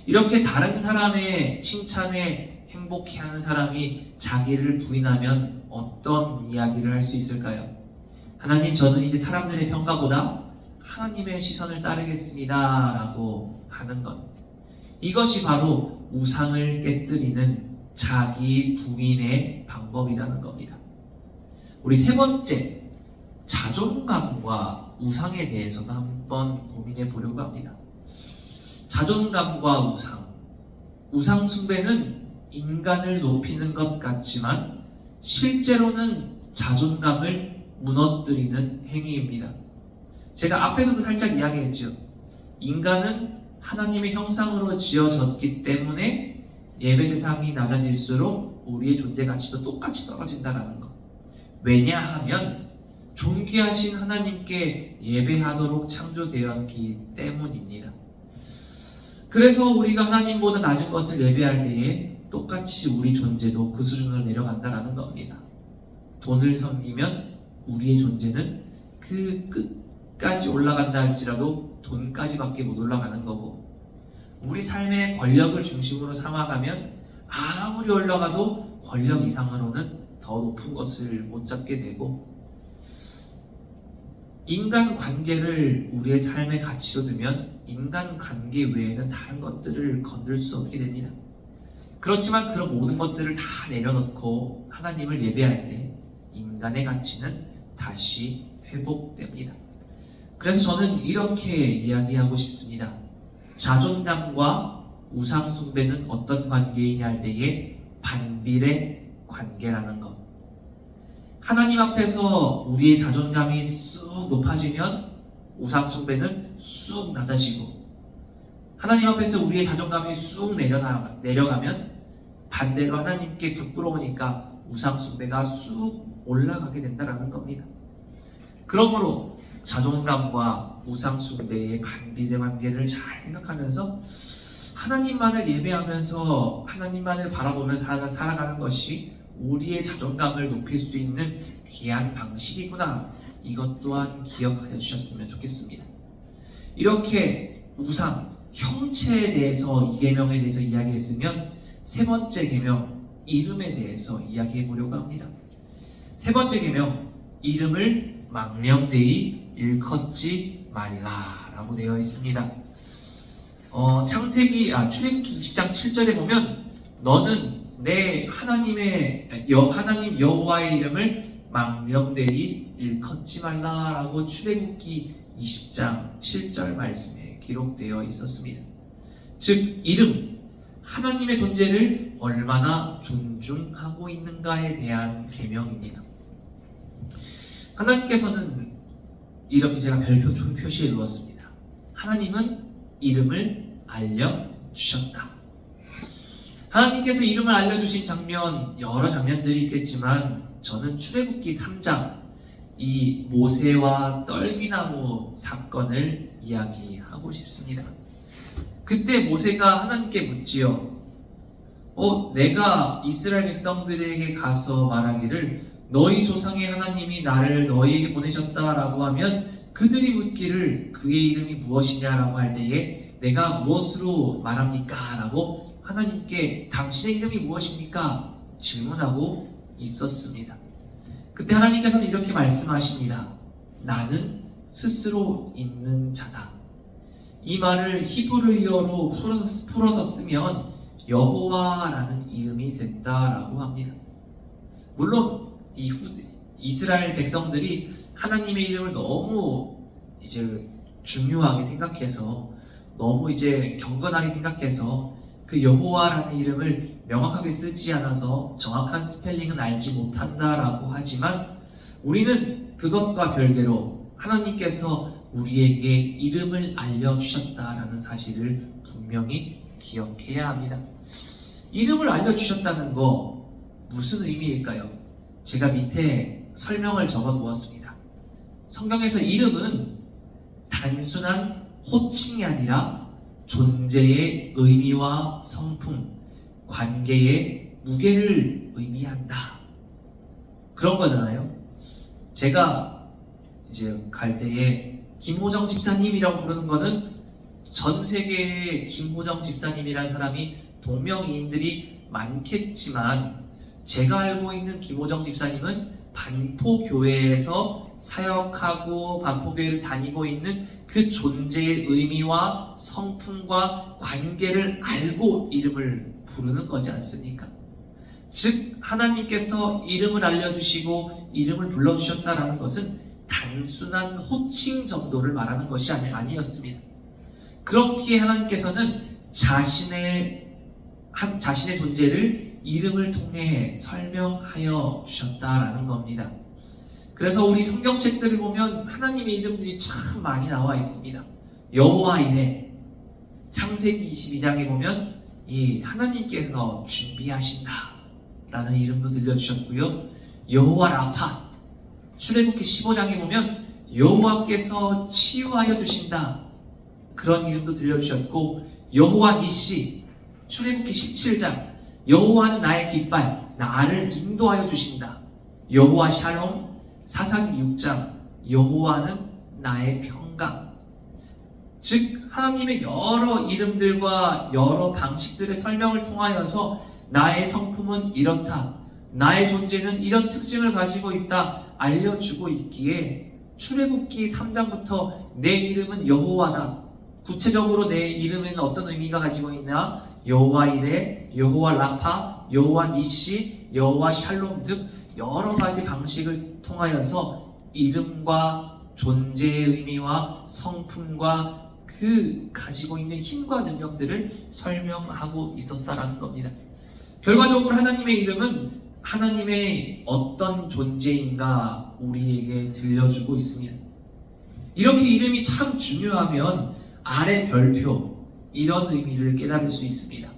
이렇게 다른 사람의 칭찬에 행복해하는 사람이 자기를 부인하면 어떤 이야기를 할 수 있을까요? 하나님, 저는 이제 사람들의 평가보다 하나님의 시선을 따르겠습니다 라고 하는 것. 이것이 바로 우상을 깨뜨리는 자기 부인의 방법이라는 겁니다. 우리 세 번째, 자존감과 우상에 대해서도 한번 고민해 보려고 합니다. 자존감과 우상 숭배는 인간을 높이는 것 같지만 실제로는 자존감을 무너뜨리는 행위입니다. 제가 앞에서도 살짝 이야기했죠. 인간은 하나님의 형상으로 지어졌기 때문에 예배 대상이 낮아질수록 우리의 존재 가치도 똑같이 떨어진다는 것. 왜냐하면 존귀하신 하나님께 예배하도록 창조되었기 때문입니다. 그래서 우리가 하나님보다 낮은 것을 예배할 때에 똑같이 우리 존재도 그 수준으로 내려간다는 겁니다. 돈을 섬기면 우리의 존재는 그 끝까지 올라간다 할지라도 돈까지밖에 못 올라가는 거고, 우리 삶의 권력을 중심으로 삼아가면 아무리 올라가도 권력 이상으로는 더 높은 것을 못 잡게 되고, 인간관계를 우리의 삶의 가치로 두면 인간관계 외에는 다른 것들을 건들 수 없게 됩니다. 그렇지만 그런 모든 것들을 다 내려놓고 하나님을 예배할 때 인간의 가치는 다시 회복됩니다. 그래서 저는 이렇게 이야기하고 싶습니다. 자존감과 우상숭배는 어떤 관계이냐 할 때에 반비례 관계라는 것. 하나님 앞에서 우리의 자존감이 쑥 높아지면 우상숭배는 쑥 낮아지고, 하나님 앞에서 우리의 자존감이 쑥 내려가면 반대로 하나님께 부끄러우니까 우상숭배가 쑥 올라가게 된다는 겁니다. 그러므로 자존감과 우상숭배의 반비례 관계를 잘 생각하면서 하나님만을 예배하면서 하나님만을 바라보면서 살아가는 것이 우리의 자존감을 높일 수 있는 귀한 방식이구나. 이것 또한 기억하여 주셨으면 좋겠습니다. 이렇게 우상, 형체에 대해서 이 계명에 대해서 이야기했으면 세 번째 계명, 이름에 대해서 이야기해 보려고 합니다. 세 번째 계명, 이름을 망령되이 일컫지 말라라고 되어 있습니다. 출애굽기 20장 7절에 보면 너는 내 하나님 여호와의 이름을 망령되이 일컫지 말라라고 출애굽기 20장 7절 말씀에 기록되어 있었습니다. 즉 이름, 하나님의 존재를 얼마나 존중하고 있는가에 대한 계명입니다. 하나님께서는 이렇게 제가 별표 표시해 두었습니다. 하나님은 이름을 알려주셨다. 하나님께서 이름을 알려주신 장면, 여러 장면들이 있겠지만 저는 출애굽기 3장 이 모세와 떨기나무 사건을 이야기하고 싶습니다. 그때 모세가 하나님께 묻지요. 내가 이스라엘 백성들에게 가서 말하기를 너희 조상의 하나님이 나를 너희에게 보내셨다라고 하면 그들이 묻기를 그의 이름이 무엇이냐라고 할 때에 내가 무엇으로 말합니까? 라고 하나님께 당신의 이름이 무엇입니까? 질문하고 있었습니다. 그때 하나님께서는 이렇게 말씀하십니다. 나는 스스로 있는 자다. 이 말을 히브리어로 풀어서 쓰면 여호와라는 이름이 된다라고 합니다. 물론 이스라엘 백성들이 하나님의 이름을 너무 중요하게 생각해서 너무 경건하게 생각해서 그 여호와라는 이름을 명확하게 쓰지 않아서 정확한 스펠링은 알지 못한다라고 하지만 우리는 그것과 별개로 하나님께서 우리에게 이름을 알려주셨다라는 사실을 분명히 기억해야 합니다. 이름을 알려주셨다는 거 무슨 의미일까요? 제가 밑에 설명을 적어 두었습니다. 성경에서 이름은 단순한 호칭이 아니라 존재의 의미와 성품, 관계의 무게를 의미한다. 그런 거잖아요. 제가 갈 때에 김호정 집사님이라고 부르는 거는 전 세계에 김호정 집사님이라는 사람이 동명이인들이 많겠지만 제가 알고 있는 김호정 집사님은 반포교회에서 사역하고 반포교회를 다니고 있는 그 존재의 의미와 성품과 관계를 알고 이름을 부르는 거지 않습니까? 즉 하나님께서 이름을 알려주시고 이름을 불러주셨다라는 것은 단순한 호칭 정도를 말하는 것이 아니었습니다. 그렇기에 하나님께서는 자신의 존재를 이름을 통해 설명하여 주셨다라는 겁니다. 그래서 우리 성경책들을 보면 하나님의 이름들이 참 많이 나와 있습니다. 여호와 이레, 창세기 22장에 보면 이 하나님께서 준비하신다 라는 이름도 들려주셨고요. 여호와 라파, 출애굽기 15장에 보면 여호와께서 치유하여 주신다 그런 이름도 들려주셨고, 여호와 니시, 출애굽기 17장 여호와는 나의 깃발, 나를 인도하여 주신다. 여호와 샬롬, 사사기 6장 여호와는 나의 평강. 즉 하나님의 여러 이름들과 여러 방식들의 설명을 통하여서 나의 성품은 이렇다, 나의 존재는 이런 특징을 가지고 있다 알려주고 있기에 출애굽기 3장부터 내 이름은 여호와다, 구체적으로 내 이름에는 어떤 의미가 가지고 있나? 여호와 이레, 여호와 라파, 여호와 니시, 여호와 샬롬 등 여러 가지 방식을 통하여서 이름과 존재의 의미와 성품과 그 가지고 있는 힘과 능력들을 설명하고 있었다라는 겁니다. 결과적으로 하나님의 이름은 하나님의 어떤 존재인가 우리에게 들려주고 있습니다. 이렇게 이름이 참 중요하면 아래 별표 이런 의미를 깨달을 수 있습니다.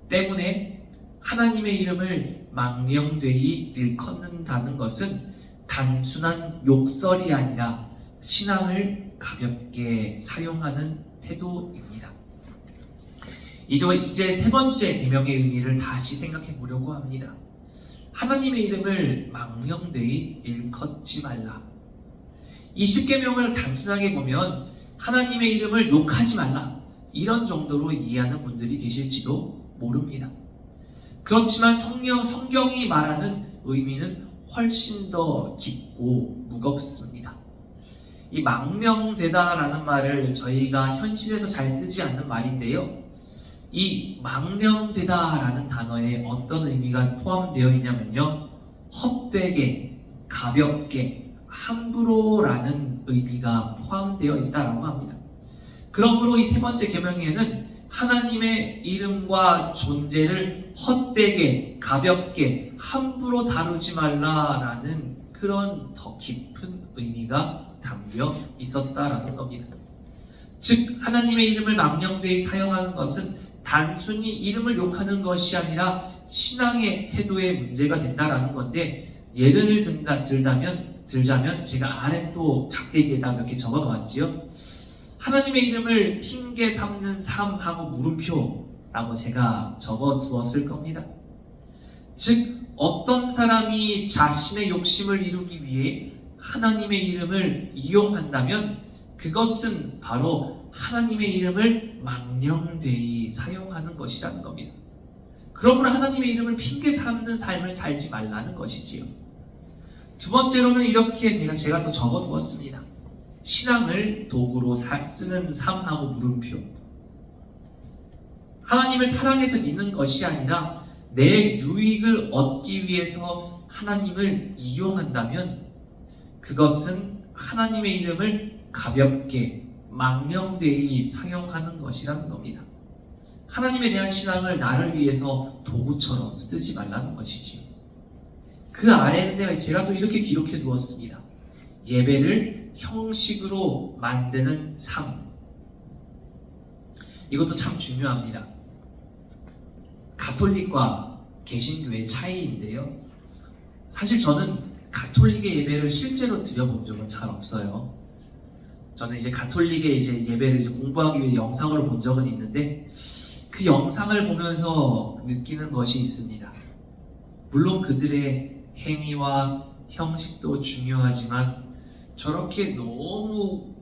때문에 하나님의 이름을 망령되이 일컫는다는 것은 단순한 욕설이 아니라 신앙을 가볍게 사용하는 태도입니다. 이제 세 번째 계명의 의미를 다시 생각해 보려고 합니다. 하나님의 이름을 망령되이 일컫지 말라. 이 10계명을 단순하게 보면 하나님의 이름을 욕하지 말라 이런 정도로 이해하는 분들이 계실지도 모릅니다. 그렇지만 성경이 말하는 의미는 훨씬 더 깊고 무겁습니다. 이 망령되다라는 말을 저희가 현실에서 잘 쓰지 않는 말인데요. 이 망령되다라는 단어에 어떤 의미가 포함되어 있냐면요. 헛되게, 가볍게, 함부로라는 의미가 포함되어 있다라고 합니다. 그러므로 이 세 번째 계명에는 하나님의 이름과 존재를 헛되게, 가볍게, 함부로 다루지 말라라는 그런 더 깊은 의미가 담겨 있었다라는 겁니다. 즉 하나님의 이름을 망령되이 사용하는 것은 단순히 이름을 욕하는 것이 아니라 신앙의 태도의 문제가 된다라는 건데, 예를 들자면 제가 아래 또 작대기에다 몇 개 적어 놓았지요. 하나님의 이름을 핑계 삼는 삶하고 물음표라고 제가 적어 두었을 겁니다. 즉 어떤 사람이 자신의 욕심을 이루기 위해 하나님의 이름을 이용한다면 그것은 바로 하나님의 이름을 망령되이 사용하는 것이라는 겁니다. 그러므로 하나님의 이름을 핑계 삼는 삶을 살지 말라는 것이지요. 두 번째로는 이렇게 제가 또 적어 두었습니다. 신앙을 도구로 쓰는 삶하고 물음표. 하나님을 사랑해서 믿는 것이 아니라 내 유익을 얻기 위해서 하나님을 이용한다면 그것은 하나님의 이름을 가볍게 망령되이 사용하는 것이라는 겁니다. 하나님에 대한 신앙을 나를 위해서 도구처럼 쓰지 말라는 것이지요. 그 아래는 제가 또 이렇게 기록해 두었습니다. 예배를 형식으로 만드는 삶. 이것도 참 중요합니다. 가톨릭과 개신교의 차이인데요. 사실 저는 가톨릭의 예배를 실제로 드려본 적은 잘 없어요. 저는 이제 가톨릭의 예배를 공부하기 위해 영상으로 본 적은 있는데 그 영상을 보면서 느끼는 것이 있습니다. 물론 그들의 행위와 형식도 중요하지만 저렇게 너무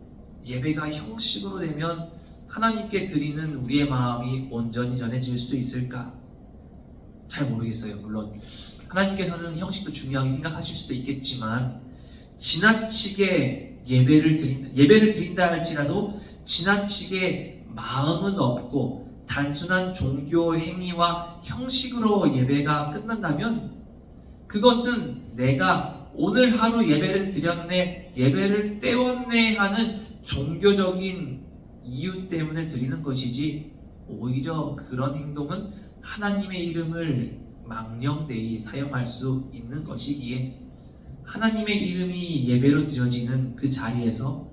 예배가 형식으로 되면 하나님께 드리는 우리의 마음이 온전히 전해질 수 있을까? 잘 모르겠어요. 물론 하나님께서는 형식도 중요하게 생각하실 수도 있겠지만 지나치게 예배를 드린다 할지라도 지나치게 마음은 없고 단순한 종교 행위와 형식으로 예배가 끝난다면 그것은 내가 오늘 하루 예배를 드렸네, 예배를 때웠네 하는 종교적인 이유 때문에 드리는 것이지 오히려 그런 행동은 하나님의 이름을 망령되이 사용할 수 있는 것이기에 하나님의 이름이 예배로 드려지는 그 자리에서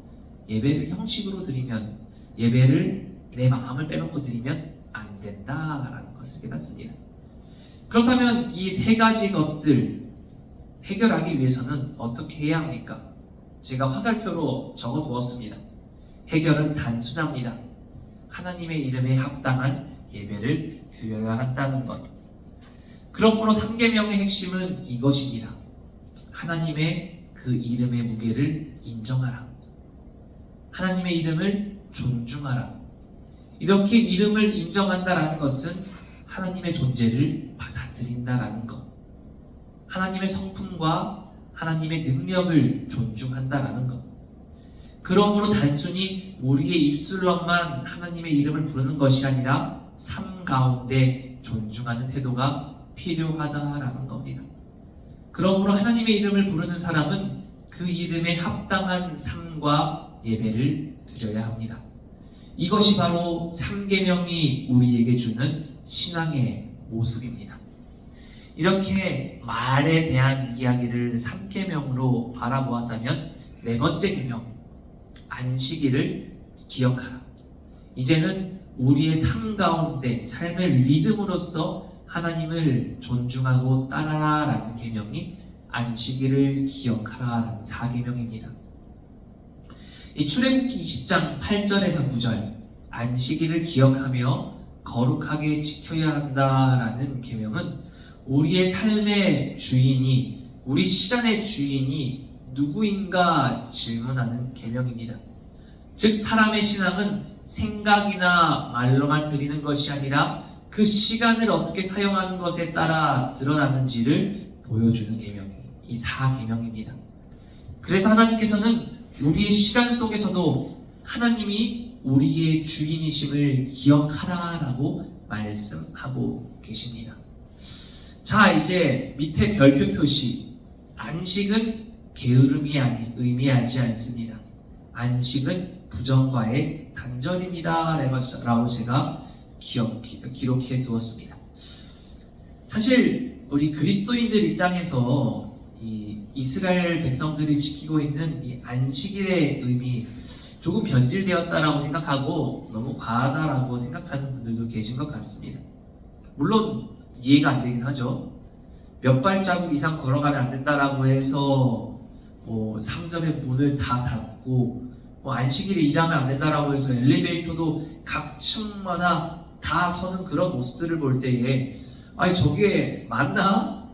예배를 형식으로 드리면, 예배를 내 마음을 빼놓고 드리면 안 된다라는 것을 깨닫습니다. 그렇다면 이 세 가지 것들 해결하기 위해서는 어떻게 해야 합니까? 제가 화살표로 적어 두었습니다. 해결은 단순합니다. 하나님의 이름에 합당한 예배를 드려야 한다는 것. 그러므로 3계명의 핵심은 이것입니다. 하나님의 그 이름의 무게를 인정하라. 하나님의 이름을 존중하라. 이렇게 이름을 인정한다라는 것은 하나님의 존재를 받아들인다라는 것. 하나님의 성품과 하나님의 능력을 존중한다라는 것. 그러므로 단순히 우리의 입술로만 하나님의 이름을 부르는 것이 아니라 삶 가운데 존중하는 태도가 필요하다라는 겁니다. 그러므로 하나님의 이름을 부르는 사람은 그 이름에 합당한 삶과 예배를 드려야 합니다. 이것이 바로 3계명이 우리에게 주는 신앙의 모습입니다. 이렇게 말에 대한 이야기를 3계명으로 바라보았다면 네 번째 계명, 안식일을 기억하라. 이제는 우리의 삶 가운데 삶의 리듬으로서 하나님을 존중하고 따라라라는 계명이 안식일을 기억하라라는 4계명입니다. 이 출애굽기 20장 8절에서 9절 안식일을 기억하며 거룩하게 지켜야 한다라는 계명은 우리의 삶의 주인이, 우리 시간의 주인이 누구인가 질문하는 계명입니다. 즉 사람의 신앙은 생각이나 말로만 드리는 것이 아니라 그 시간을 어떻게 사용하는 것에 따라 드러나는지를 보여주는 계명이 이 4계명입니다. 그래서 하나님께서는 우리의 시간 속에서도 하나님이 우리의 주인이심을 기억하라라고 말씀하고 계십니다. 자, 이제 밑에 별표 표시, 안식은 게으름이 의미하지 않습니다. 안식은 부정과의 단절입니다 라고 제가 기록해 두었습니다. 사실 우리 그리스도인들 입장에서 이 이스라엘 백성들이 지키고 있는 이 안식일의 의미 조금 변질되었다라고 생각하고 너무 과하다라고 생각하는 분들도 계신 것 같습니다. 물론 이해가 안 되긴 하죠. 몇 발자국 이상 걸어가면 안 된다라고 해서 상점의 문을 다 닫고 안식일에 일하면 안 된다라고 해서 엘리베이터도 각 층마다 다 서는 그런 모습들을 볼 때에 아니 저게 맞나?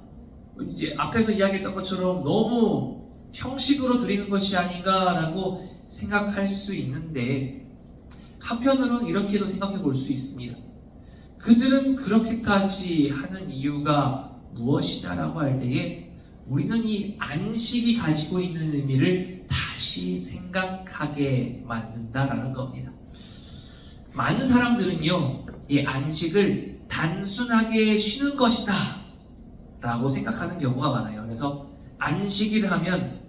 이제 앞에서 이야기했던 것처럼 너무 형식으로 드리는 것이 아닌가라고 생각할 수 있는데 한편으로는 이렇게도 생각해 볼 수 있습니다. 그들은 그렇게까지 하는 이유가 무엇이냐라고 할 때에 우리는 이 안식이 가지고 있는 의미를 다시 생각하게 만든다라는 겁니다. 많은 사람들은요, 이 안식을 단순하게 쉬는 것이다 라고 생각하는 경우가 많아요. 그래서 안식일 하면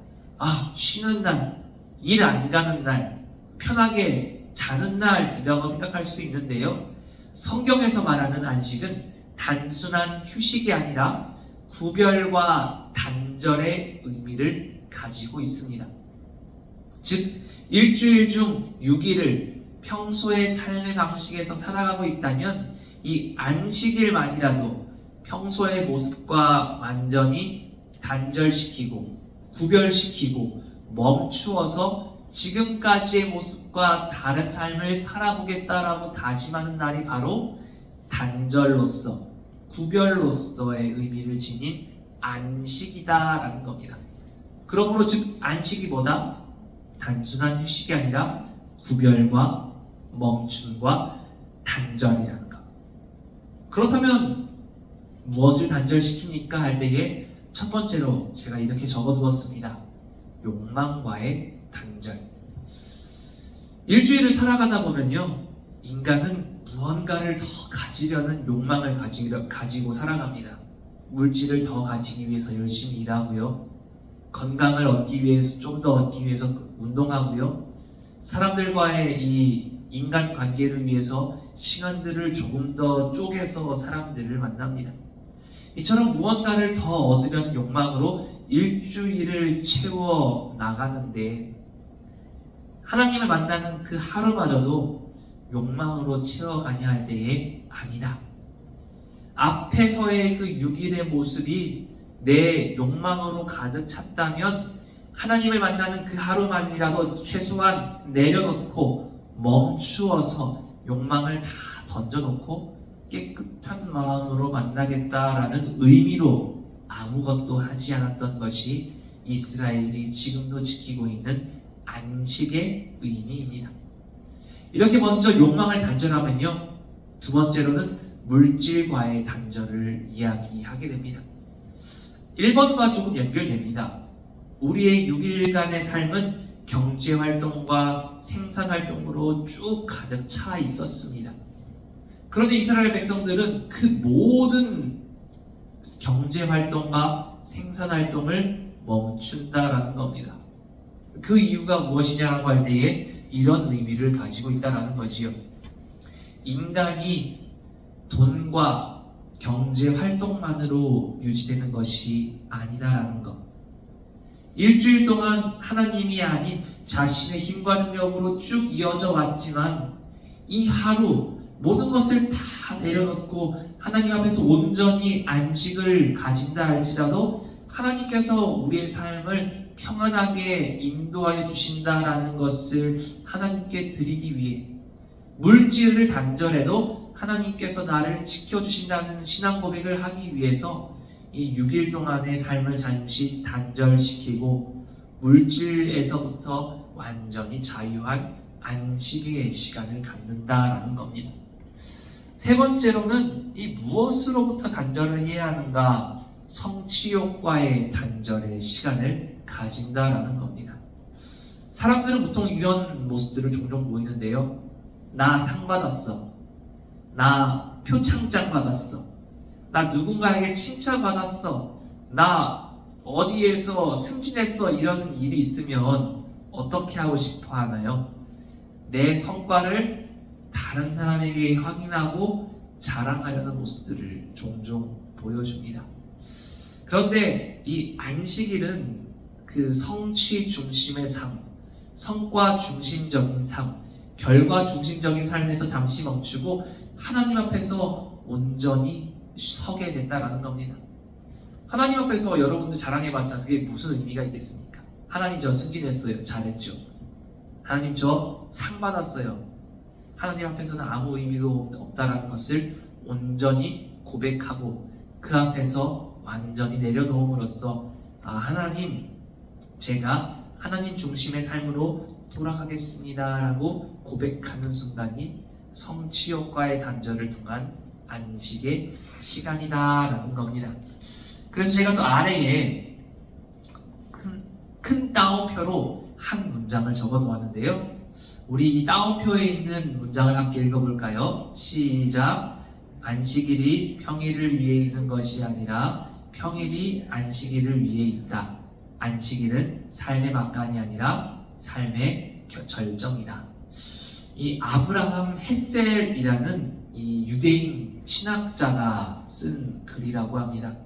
쉬는 날, 일 안 가는 날, 편하게 자는 날이라고 생각할 수 있는데요, 성경에서 말하는 안식은 단순한 휴식이 아니라 구별과 단절의 의미를 가지고 있습니다. 즉 일주일 중 6일을 평소의 삶의 방식에서 살아가고 있다면 이 안식일만이라도 평소의 모습과 완전히 단절시키고 구별시키고 멈추어서 지금까지의 모습과 다른 삶을 살아보겠다라고 다짐하는 날이 바로 단절로서 구별로서의 의미를 지닌 안식이다라는 겁니다. 그러므로 즉 안식이 뭐다? 단순한 휴식이 아니라 구별과 멈춤과 단절이라는 것. 그렇다면 무엇을 단절시킵니까? 할 때에 첫 번째로 제가 이렇게 적어두었습니다. 욕망과의 단절. 일주일을 살아가다 보면요, 인간은 무언가를 더 가지려는 욕망을 가지고 살아갑니다. 물질을 더 가지기 위해서 열심히 일하고요, 건강을 얻기 위해서 좀 더 얻기 위해서 운동하고요, 사람들과의 이 인간 관계를 위해서 시간들을 조금 더 쪼개서 사람들을 만납니다. 이처럼 무언가를 더 얻으려는 욕망으로 일주일을 채워 나가는데 하나님을 만나는 그 하루마저도 욕망으로 채워가냐 할 때에 아니다. 앞에서의 그 6일의 모습이 내 욕망으로 가득 찼다면 하나님을 만나는 그 하루만이라도 최소한 내려놓고 멈추어서 욕망을 다 던져놓고 깨끗한 마음으로 만나겠다라는 의미로 아무것도 하지 않았던 것이 이스라엘이 지금도 지키고 있는 안식의 의미입니다. 이렇게 먼저 욕망을 단절하면요, 두 번째로는 물질과의 단절을 이야기하게 됩니다. 1번과 조금 연결됩니다. 우리의 6일간의 삶은 경제활동과 생산활동으로 쭉 가득 차 있었습니다. 그런데 이스라엘 백성들은 그 모든 경제활동과 생산활동을 멈춘다라는 겁니다. 그 이유가 무엇이냐라고 할 때에 이런 의미를 가지고 있다라는 거지요. 인간이 돈과 경제활동만으로 유지되는 것이 아니다라는 것. 일주일 동안 하나님이 아닌 자신의 힘과 능력으로 쭉 이어져 왔지만 이 하루 모든 것을 다 내려놓고 하나님 앞에서 온전히 안식을 가진다 할지라도 하나님께서 우리의 삶을 평안하게 인도하여 주신다라는 것을 하나님께 드리기 위해 물질을 단절해도 하나님께서 나를 지켜주신다는 신앙 고백을 하기 위해서 이 6일 동안의 삶을 잠시 단절시키고 물질에서부터 완전히 자유한 안식의 시간을 갖는다라는 겁니다. 세 번째로는 이 무엇으로부터 단절을 해야 하는가? 성취욕과의 단절의 시간을 가진다라는 겁니다. 사람들은 보통 이런 모습들을 종종 보이는데요. 나 상 받았어. 나 표창장 받았어. 나 누군가에게 칭찬받았어. 나 어디에서 승진했어. 이런 일이 있으면 어떻게 하고 싶어 하나요? 내 성과를 다른 사람에게 확인하고 자랑하려는 모습들을 종종 보여줍니다. 그런데 이 안식일은 그 성취 중심의 삶, 성과 중심적인 삶, 결과 중심적인 삶에서 잠시 멈추고 하나님 앞에서 온전히 서게 된다라는 겁니다. 하나님 앞에서 여러분들 자랑해봤자 그게 무슨 의미가 있겠습니까? 하나님 저 승진했어요. 잘했죠. 하나님 저 상 받았어요. 하나님 앞에서는 아무 의미도 없다라는 것을 온전히 고백하고 그 앞에서 완전히 내려놓음으로써 하나님 제가 하나님 중심의 삶으로 돌아가겠습니다 라고 고백하는 순간이 성취욕과의 단절을 통한 안식의 시간이다 라는 겁니다. 그래서 제가 또 아래에 큰 따옴표로 한 문장을 적어 놓았는데요. 우리 이 따옴표에 있는 문장을 함께 읽어볼까요? 시작. 안식일이 평일을 위해 있는 것이 아니라 평일이 안식일을 위해 있다. 안식일은 삶의 막간이 아니라 삶의 절정이다. 이 아브라함 헤셀이라는 이 유대인 신학자가 쓴 글이라고 합니다.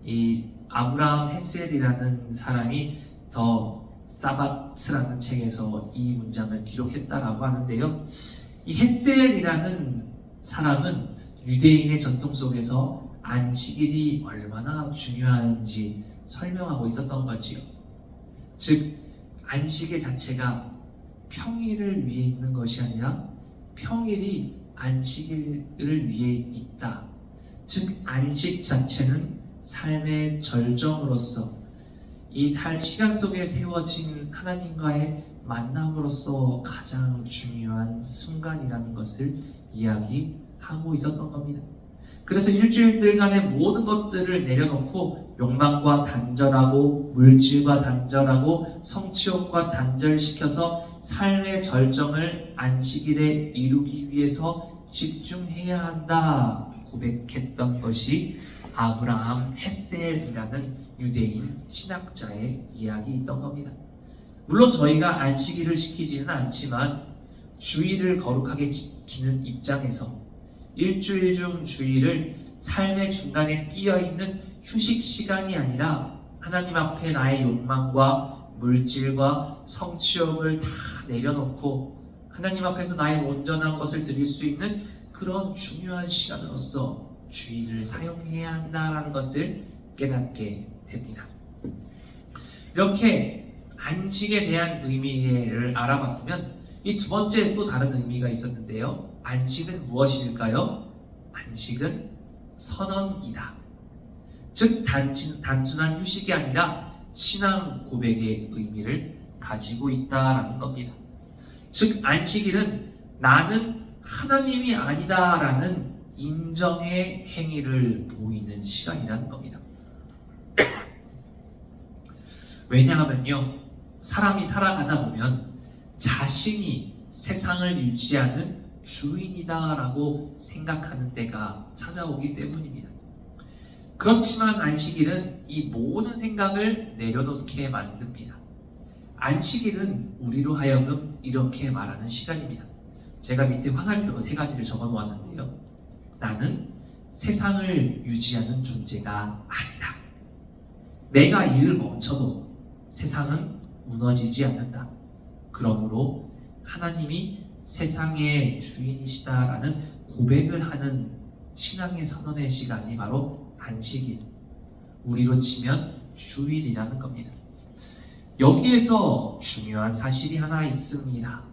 이 아브라함 헤셀이라는 사람이 더 사바트라는 책에서 이 문장을 기록했다라고 하는데요. 이 헤셀이라는 사람은 유대인의 전통 속에서 안식일이 얼마나 중요한지 설명하고 있었던 거지요. 즉 안식일 자체가 평일을 위해 있는 것이 아니라 평일이 안식일을 위해 있다. 즉 안식 자체는 삶의 절정으로서 이 시간 속에 세워진 하나님과의 만남으로서 가장 중요한 순간이라는 것을 이야기하고 있었던 겁니다. 그래서 일주일들간의 모든 것들을 내려놓고 욕망과 단절하고 물질과 단절하고 성취욕과 단절시켜서 삶의 절정을 안식일에 이루기 위해서 집중해야 한다 고백했던 것이 아브라함 헤셀이라는 유대인 신학자의 이야기였던 겁니다. 물론 저희가 안식일을 지키지는 않지만 주일을 거룩하게 지키는 입장에서 일주일 중 주일을 삶의 중간에 끼어있는 휴식 시간이 아니라 하나님 앞에 나의 욕망과 물질과 성취욕을 다 내려놓고 하나님 앞에서 나의 온전한 것을 드릴 수 있는 그런 중요한 시간으로서 주일을 사용해야 한다는 것을 깨닫게 됩니다. 이렇게 안식에 대한 의미를 알아봤으면 이 두 번째 또 다른 의미가 있었는데요. 안식은 무엇일까요? 안식은 선언이다. 즉 단순한 휴식이 아니라 신앙 고백의 의미를 가지고 있다라는 겁니다. 즉 안식일은 나는 하나님이 아니다라는 인정의 행위를 보이는 시간이라는 겁니다. 왜냐하면요, 사람이 살아가다 보면 자신이 세상을 유지하는 주인이다라고 생각하는 때가 찾아오기 때문입니다. 그렇지만 안식일은 이 모든 생각을 내려놓게 만듭니다. 안식일은 우리로 하여금 이렇게 말하는 시간입니다. 제가 밑에 화살표로 3가지를 적어 놓았는데요. 나는 세상을 유지하는 존재가 아니다. 내가 일을 멈춰도 세상은 무너지지 않는다. 그러므로 하나님이 세상의 주인이시다라는 고백을 하는 신앙의 선언의 시간이 바로 안식일. 우리로 치면 주일이라는 겁니다. 여기에서 중요한 사실이 하나 있습니다.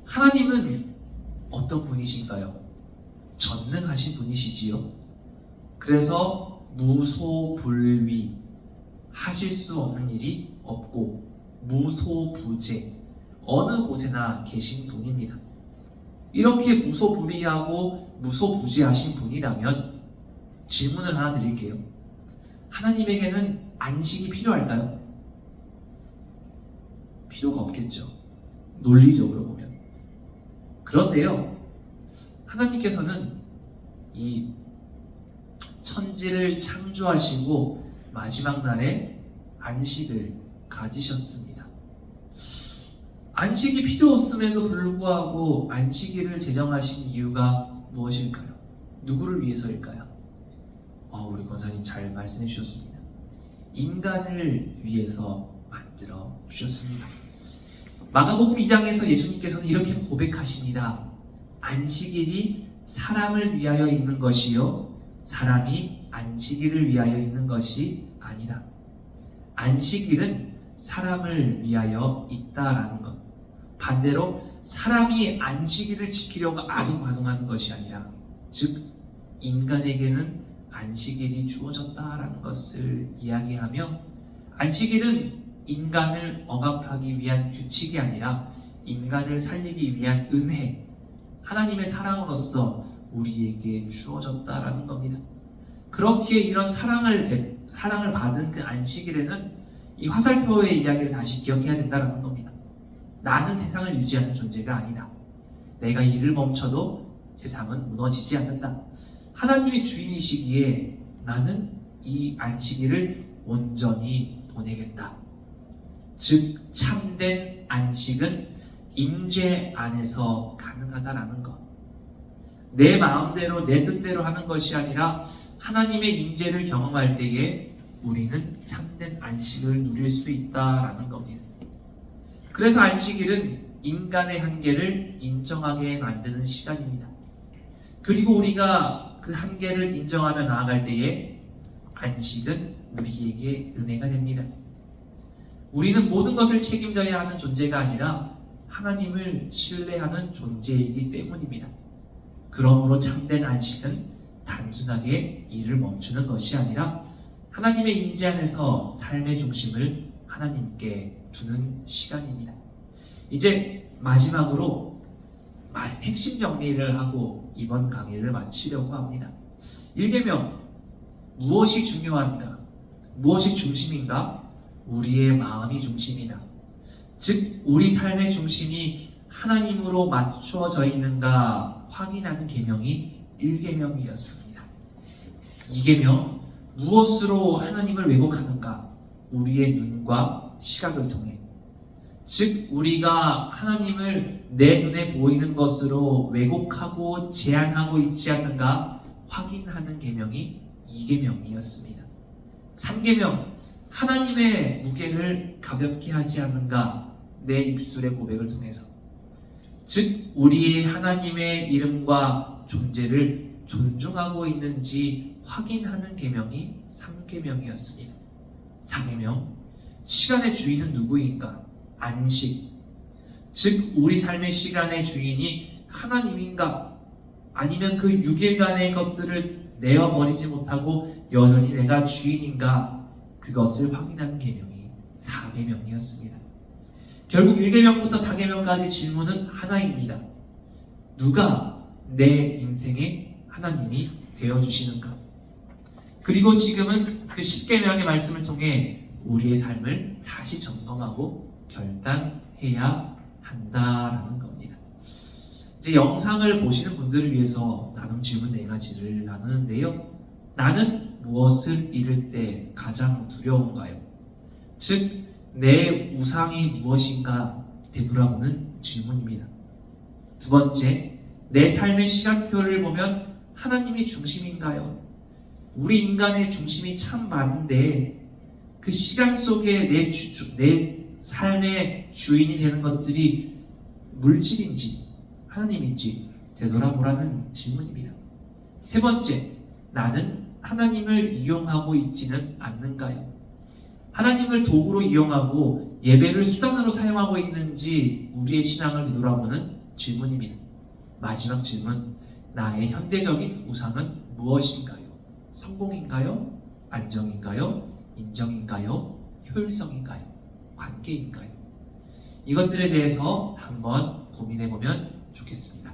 하나님은 어떤 분이신가요? 전능하신 분이시지요. 그래서 무소불위, 하실 수 없는 일이 없고 무소부재, 어느 곳에나 계신 분입니다. 이렇게 무소불위하고 무소부재하신 분이라면 질문을 하나 드릴게요. 하나님에게는 안식이 필요할까요? 필요가 없겠죠. 논리적으로 보면. 그런데요, 하나님께서는 이 천지를 창조하시고 마지막 날에 안식을 가지셨습니다. 안식이 필요 없음에도 불구하고 안식일을 제정하신 이유가 무엇일까요? 누구를 위해서일까요? 우리 권사님 잘 말씀해 주셨습니다. 인간을 위해서 만들어 주셨습니다. 마가복음 2장에서 예수님께서는 이렇게 고백하십니다. 안식일이 사람을 위하여 있는 것이요 사람이 안식일을 위하여 있는 것이 아니다. 안식일은 사람을 위하여 있다라는 것. 반대로 사람이 안식일을 지키려고 아둥바둥하는 것이 아니라, 즉 인간에게는 안식일이 주어졌다라는 것을 이야기하며, 안식일은 인간을 억압하기 위한 규칙이 아니라 인간을 살리기 위한 은혜, 하나님의 사랑으로서 우리에게 주어졌다라는 겁니다. 그렇게 이런 사랑을 받은 그 안식일에는 이 화살표의 이야기를 다시 기억해야 된다는 겁니다. 나는 세상을 유지하는 존재가 아니다. 내가 일을 멈춰도 세상은 무너지지 않는다. 하나님이 주인이시기에 나는 이 안식일을 온전히 보내겠다. 즉 참된 안식은 임재 안에서 가능하다라는 것. 내 마음대로 내 뜻대로 하는 것이 아니라 하나님의 임재를 경험할 때에 우리는 참된 안식을 누릴 수 있다라는 겁니다. 그래서 안식일은 인간의 한계를 인정하게 만드는 시간입니다. 그리고 우리가 그 한계를 인정하며 나아갈 때에 안식은 우리에게 은혜가 됩니다. 우리는 모든 것을 책임져야 하는 존재가 아니라 하나님을 신뢰하는 존재이기 때문입니다. 그러므로 참된 안식은 단순하게 일을 멈추는 것이 아니라 하나님의 임재 안에서 삶의 중심을 하나님께 두는 시간입니다. 이제 마지막으로 핵심 정리를 하고 이번 강의를 마치려고 합니다. 1계명, 무엇이 중요한가? 무엇이 중심인가? 우리의 마음이 중심이다. 즉 우리 삶의 중심이 하나님으로 맞추어져 있는가 확인하는 계명이 1계명이었습니다. 2계명, 무엇으로 하나님을 왜곡하는가? 우리의 눈과 시각을 통해. 즉 우리가 하나님을 내 눈에 보이는 것으로 왜곡하고 제한하고 있지 않는가 확인하는 계명이 2계명이었습니다. 3계명, 하나님의 무게를 가볍게 하지 않는가 내 입술의 고백을 통해서. 즉 우리의 하나님의 이름과 존재를 존중하고 있는지 확인하는 계명이 3계명이었습니다. 4계명, 시간의 주인은 누구인가? 안식. 즉 우리 삶의 시간의 주인이 하나님인가? 아니면 그 6일간의 것들을 내어버리지 못하고 여전히 내가 주인인가? 그것을 확인하는 계명이 4계명이었습니다. 결국 1계명부터 4계명까지 질문은 하나입니다. 누가 내 인생의 하나님이 되어주시는가? 그리고 지금은 그 10계명의 말씀을 통해 우리의 삶을 다시 점검하고 결단해야 한다라는 겁니다. 이제 영상을 보시는 분들을 위해서 나눔 질문 4가지를 나누는데요. 나는 무엇을 잃을 때 가장 두려운가요? 즉, 내 우상이 무엇인가 되돌아보는 질문입니다. 두 번째, 내 삶의 시간표를 보면 하나님이 중심인가요? 우리 인간의 중심이 참 많은데 그 시간 속에 내 삶의 주인이 되는 것들이 물질인지 하나님인지 되돌아보라는 질문입니다. 세 번째, 나는 하나님을 이용하고 있지는 않는가요? 하나님을 도구로 이용하고 예배를 수단으로 사용하고 있는지 우리의 신앙을 되돌아보는 질문입니다. 마지막 질문, 나의 현대적인 우상은 무엇인가요? 성공인가요? 안정인가요? 인정인가요? 효율성인가요? 관계인가요? 이것들에 대해서 한번 고민해 보면 좋겠습니다.